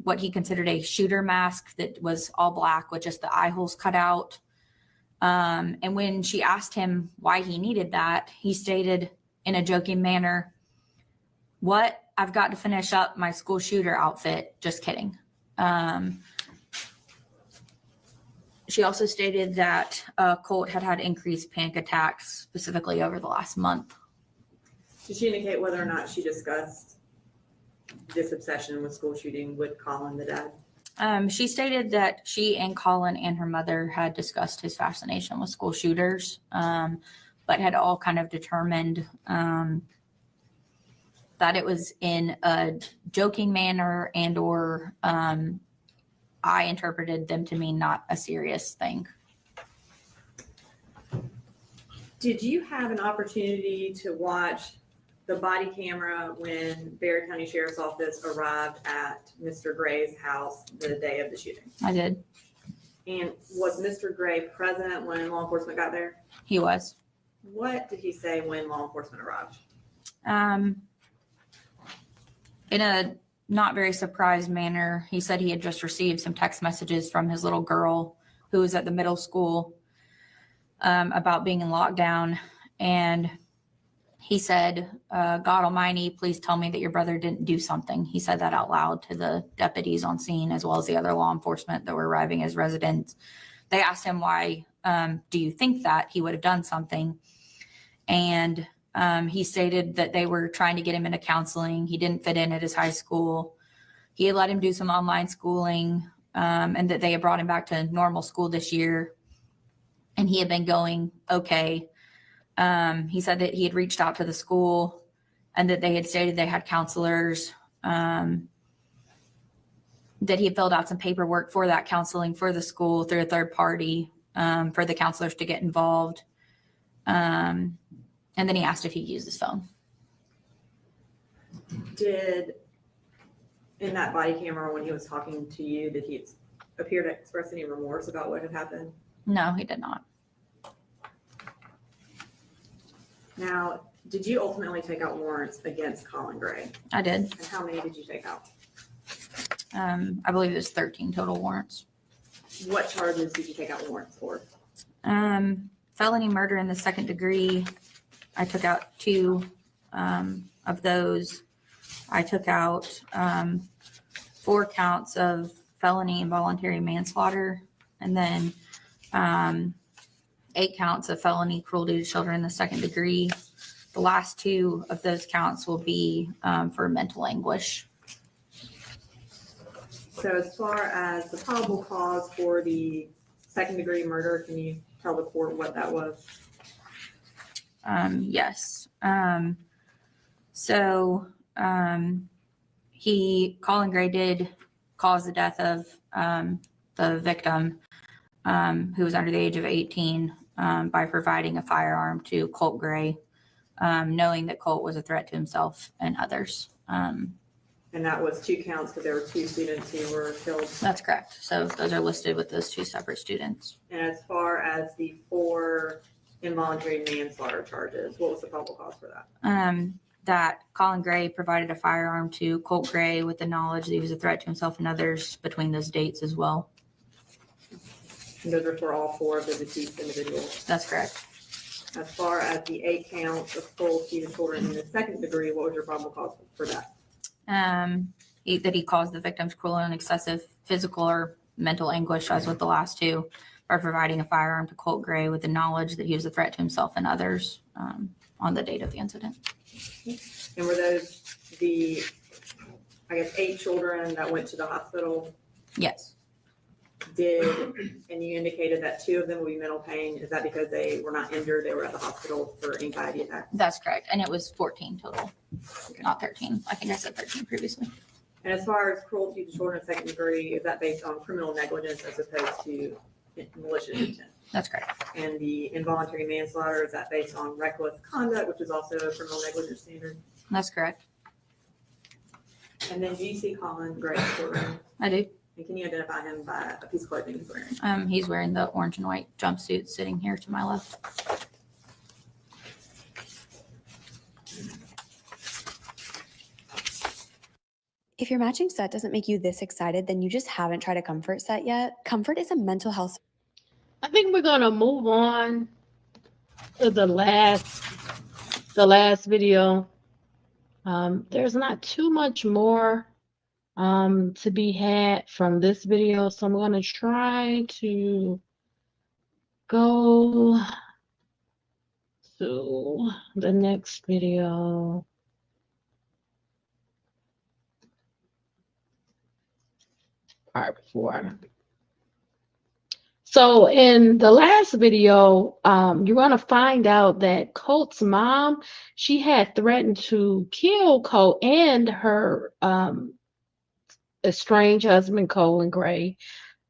what he considered a shooter mask that was all black with just the eye holes cut out. And when she asked him why he needed that, he stated in a joking manner, "What? I've got to finish up my school shooter outfit. Just kidding." She also stated that Colt had increased panic attacks specifically over the last month. Did she indicate whether or not she discussed this obsession with school shooting with Colin, the dad? She stated that she and Colin and her mother had discussed his fascination with school shooters, but had all kind of determined that it was in a joking manner and or I interpreted them to mean not a serious thing. Did you have an opportunity to watch the body camera when Bexar County Sheriff's Office arrived at Mr. Gray's house the day of the shooting? I did. And was Mr. Gray present when law enforcement got there? He was. What did he say when law enforcement arrived? In a not very surprised manner, he said he had just received some text messages from his little girl who was at the middle school about being in lockdown. And he said, "God Almighty, please tell me that your brother didn't do something." He said that out loud to the deputies on scene, as well as the other law enforcement that were arriving as residents. They asked him, "Why do you think that he would have done something?" And he stated that they were trying to get him into counseling. He didn't fit in at his high school. He had let him do some online schooling, and that they had brought him back to normal school this year. And he had been going okay. He said that he had reached out to the school and that they had stated they had counselors, that he had filled out some paperwork for that counseling for the school through a third party, for the counselors to get involved. And then he asked if he used his phone. Did, in that body camera when he was talking to you, did he appear to express any remorse about what had happened? No, he did not. Now, did you ultimately take out warrants against Colin Gray? I did. And how many did you take out? I believe it was 13 total warrants. What charges did you take out warrants for? Felony murder in the second degree. I took out 2 of those. I took out 4 counts of felony involuntary manslaughter, and then 8 counts of felony cruelty to children in the second degree. The last 2 of those counts will be for mental anguish. So as far as the probable cause for the second degree murder, can you tell the court what that was? Yes. Colin Gray did cause the death of the victim, who was under the age of 18, by providing a firearm to Colt Gray, knowing that Colt was a threat to himself and others. And And that was 2 counts because there were 2 students who were killed. That's correct. So those are listed with those 2 separate students. And as far as the 4 involuntary manslaughter charges, what was the probable cause for that? That Colin Gray provided a firearm to Colt Gray with the knowledge that he was a threat to himself and others between those dates as well. And those are for all 4 of the deceased individuals. That's correct. As far as the 8 counts of cruelty to children in the 2nd degree, what was your probable cause for that? That he caused the victims cruel and excessive physical or mental anguish, as with the last 2, by providing a firearm to Colt Gray with the knowledge that he was a threat to himself and others on the date of the incident. And were those the, 8 children that went to the hospital? Yes. And you indicated that 2 of them will be mental pain. Is that because they were not injured? They were at the hospital for anxiety attacks? That's correct. And it was 14 total, not 13. I think I said 13 previously. And as far as cruelty to children in 2nd degree, is that based on criminal negligence as opposed to malicious intent? That's correct. And the involuntary manslaughter, is that based on reckless conduct, which is also a criminal negligence standard? That's correct. And then do you see Colin Gray children? I do. And can you identify him by a piece of clothing he's wearing? He's wearing the orange and white jumpsuit sitting here to my left. If your matching set doesn't make you this excited, then you just haven't tried a comfort set yet. Comfort is a mental health. I think we're gonna move on to the last video. There's not too much more to be had from this video, so I'm gonna try to go to the next video. Part 4. So in the last video, you're going to find out that Colt's mom, she had threatened to kill Colt and her estranged husband, Colin Gray.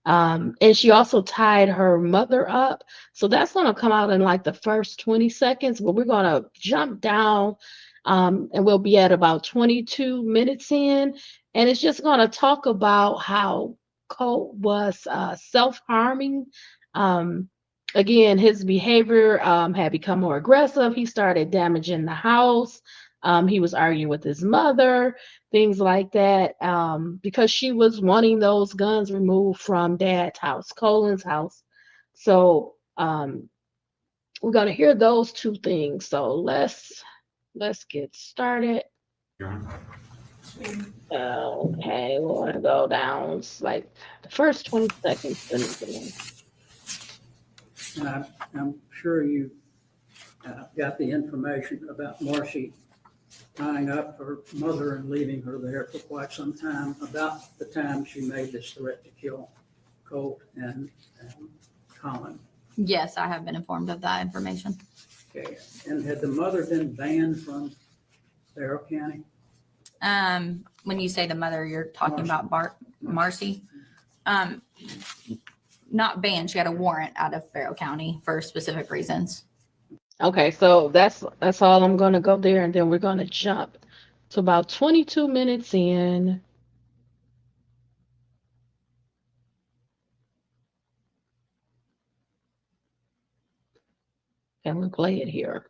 And she also tied her mother up. So that's going to come out in like the first 20 seconds, but we're going to jump down and we'll be at about 22 minutes in. And it's just going to talk about how Colt was self-harming. Again, his behavior had become more aggressive. He started damaging the house. He was arguing with his mother, things like that, because she was wanting those guns removed from Dad's house, Colin's house. So we're going to hear those 2 things. So let's get started. Okay, we're going to go down like the first 20 seconds. And I'm sure you got the information about Marcy tying up her mother and leaving her there for quite some time, about the time she made this threat to kill Colt and Colin. Yes, I have been informed of that information. Okay. And had the mother been banned from Barrow County? When you say the mother, you're talking about Marcy. Not banned. She had a warrant out of Barrow County for specific reasons. Okay, so that's all. I'm going to go there, and then we're going to jump to about 22 minutes in. And we'll play it here.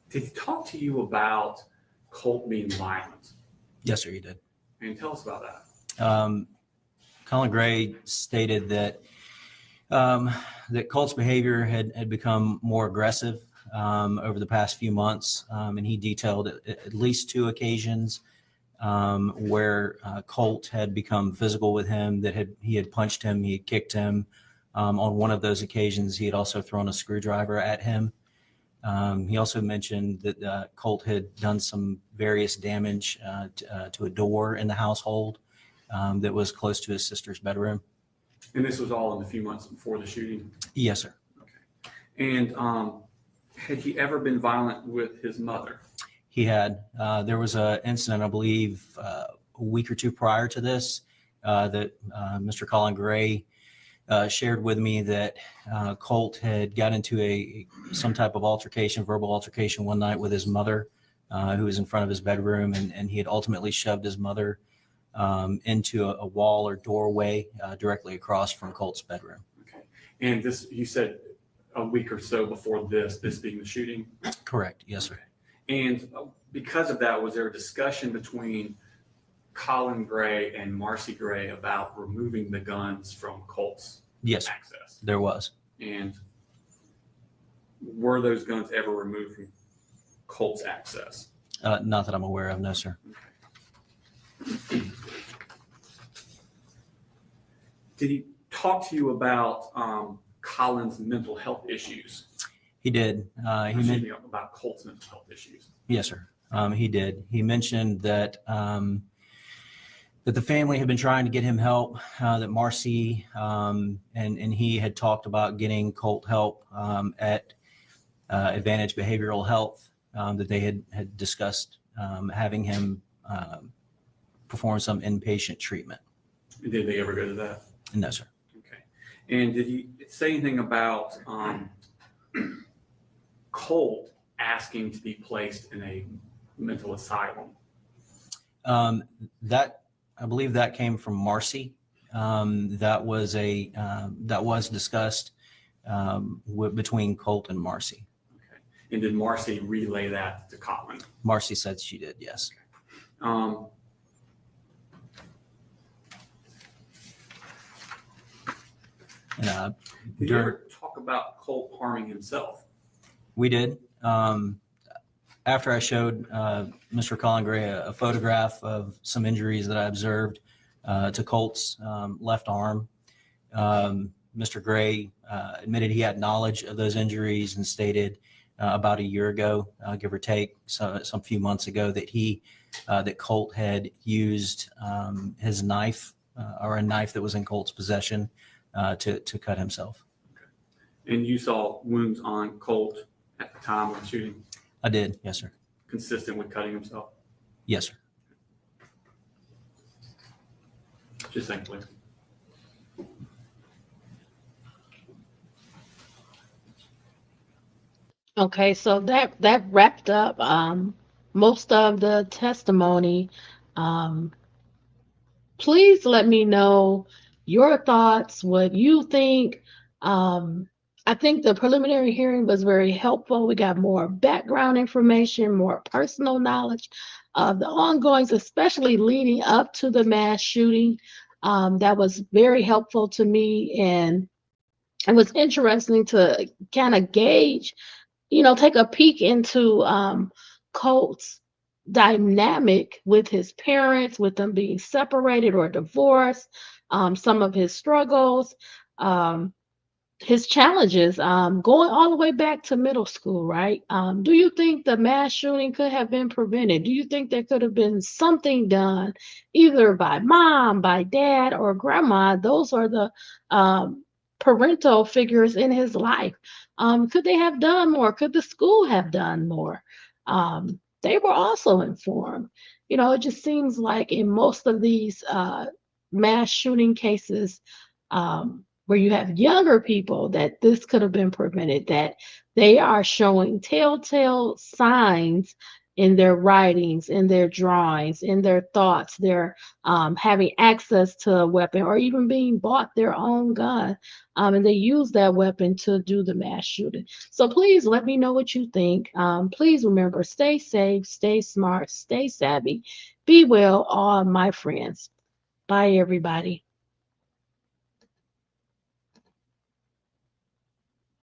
Did he talk to you about Colt being violent? Yes, sir, he did. And tell us about that. Colin Gray stated that that Colt's behavior had become more aggressive over the past few months, and he detailed at least 2 occasions where Colt had become physical with him, that he had punched him, he had kicked him. On one of those occasions, he had also thrown a screwdriver at him. He also mentioned that Colt had done some various damage to a door in the household that was close to his sister's bedroom. And this was all in the few months before the shooting? Yes, sir. Okay. And had he ever been violent with his mother? He had. There was an incident, I believe, a week or 2 prior to this that Mr. Colin Gray shared with me that Colt had got into some type of altercation, verbal altercation one night with his mother who was in front of his bedroom, and he had ultimately shoved his mother into a wall or doorway directly across from Colt's bedroom. Okay. And this, you said a week or so before this being the shooting? Correct. Yes, sir. And because of that, was there a discussion between Colin Gray and Marcy Gray about removing the guns from Colt's Yes, access? there was. And were those guns ever removed from Colt's access? Not that I'm aware of, no, sir. Did he talk to you about Colin's mental health issues? He did. Excuse me, about Colt's mental health issues. Yes, sir. He did. He mentioned that that the family had been trying to get him help, that Marcy and he had talked about getting Colt help at Advantage Behavioral Health, that they had discussed having him perform some inpatient treatment. Did they ever go to that? No, sir. Okay. And did he say anything about Colt asking to be placed in a mental asylum? That, I believe that came from Marcy. That was discussed between Colt and Marcy. Okay. And did Marcy relay that to Colin? Marcy said she did, yes. Did you ever talk about Colt harming himself? We did. After I showed Mr. Colin Gray a photograph of some injuries that I observed to Colt's left arm, Mr. Gray admitted he had knowledge of those injuries and stated about a year ago, give or take, some few months ago, that Colt had used his knife or a knife that was in Colt's possession to cut himself. Okay. And you saw wounds on Colt at the time of the shooting? I did, yes, sir. Consistent with cutting himself? Yes, sir. Just think, please. Okay, so that wrapped up most of the testimony. Please let me know your thoughts, what you think. I think the preliminary hearing was very helpful. We got more background information, more personal knowledge of the ongoings, especially leading up to the mass shooting. That was very helpful to me, and it was interesting to kind of gauge, take a peek into Colt's dynamic with his parents, with them being separated or divorced, some of his struggles, his challenges, going all the way back to middle school, right? Do you think the mass shooting could have been prevented? Do you think there could have been something done either by mom, by dad, or grandma? Those are the parental figures in his life. Could they have done more? Could the school have done more? They were also informed. It just seems like in most of these mass shooting cases, where you have younger people, that this could have been prevented, that they are showing telltale signs in their writings, in their drawings, in their thoughts. They're having access to a weapon or even being bought their own gun, and they use that weapon to do the mass shooting. So please let me know what you think. Please remember, stay safe, stay smart, stay savvy, be well, all my friends. Bye, everybody.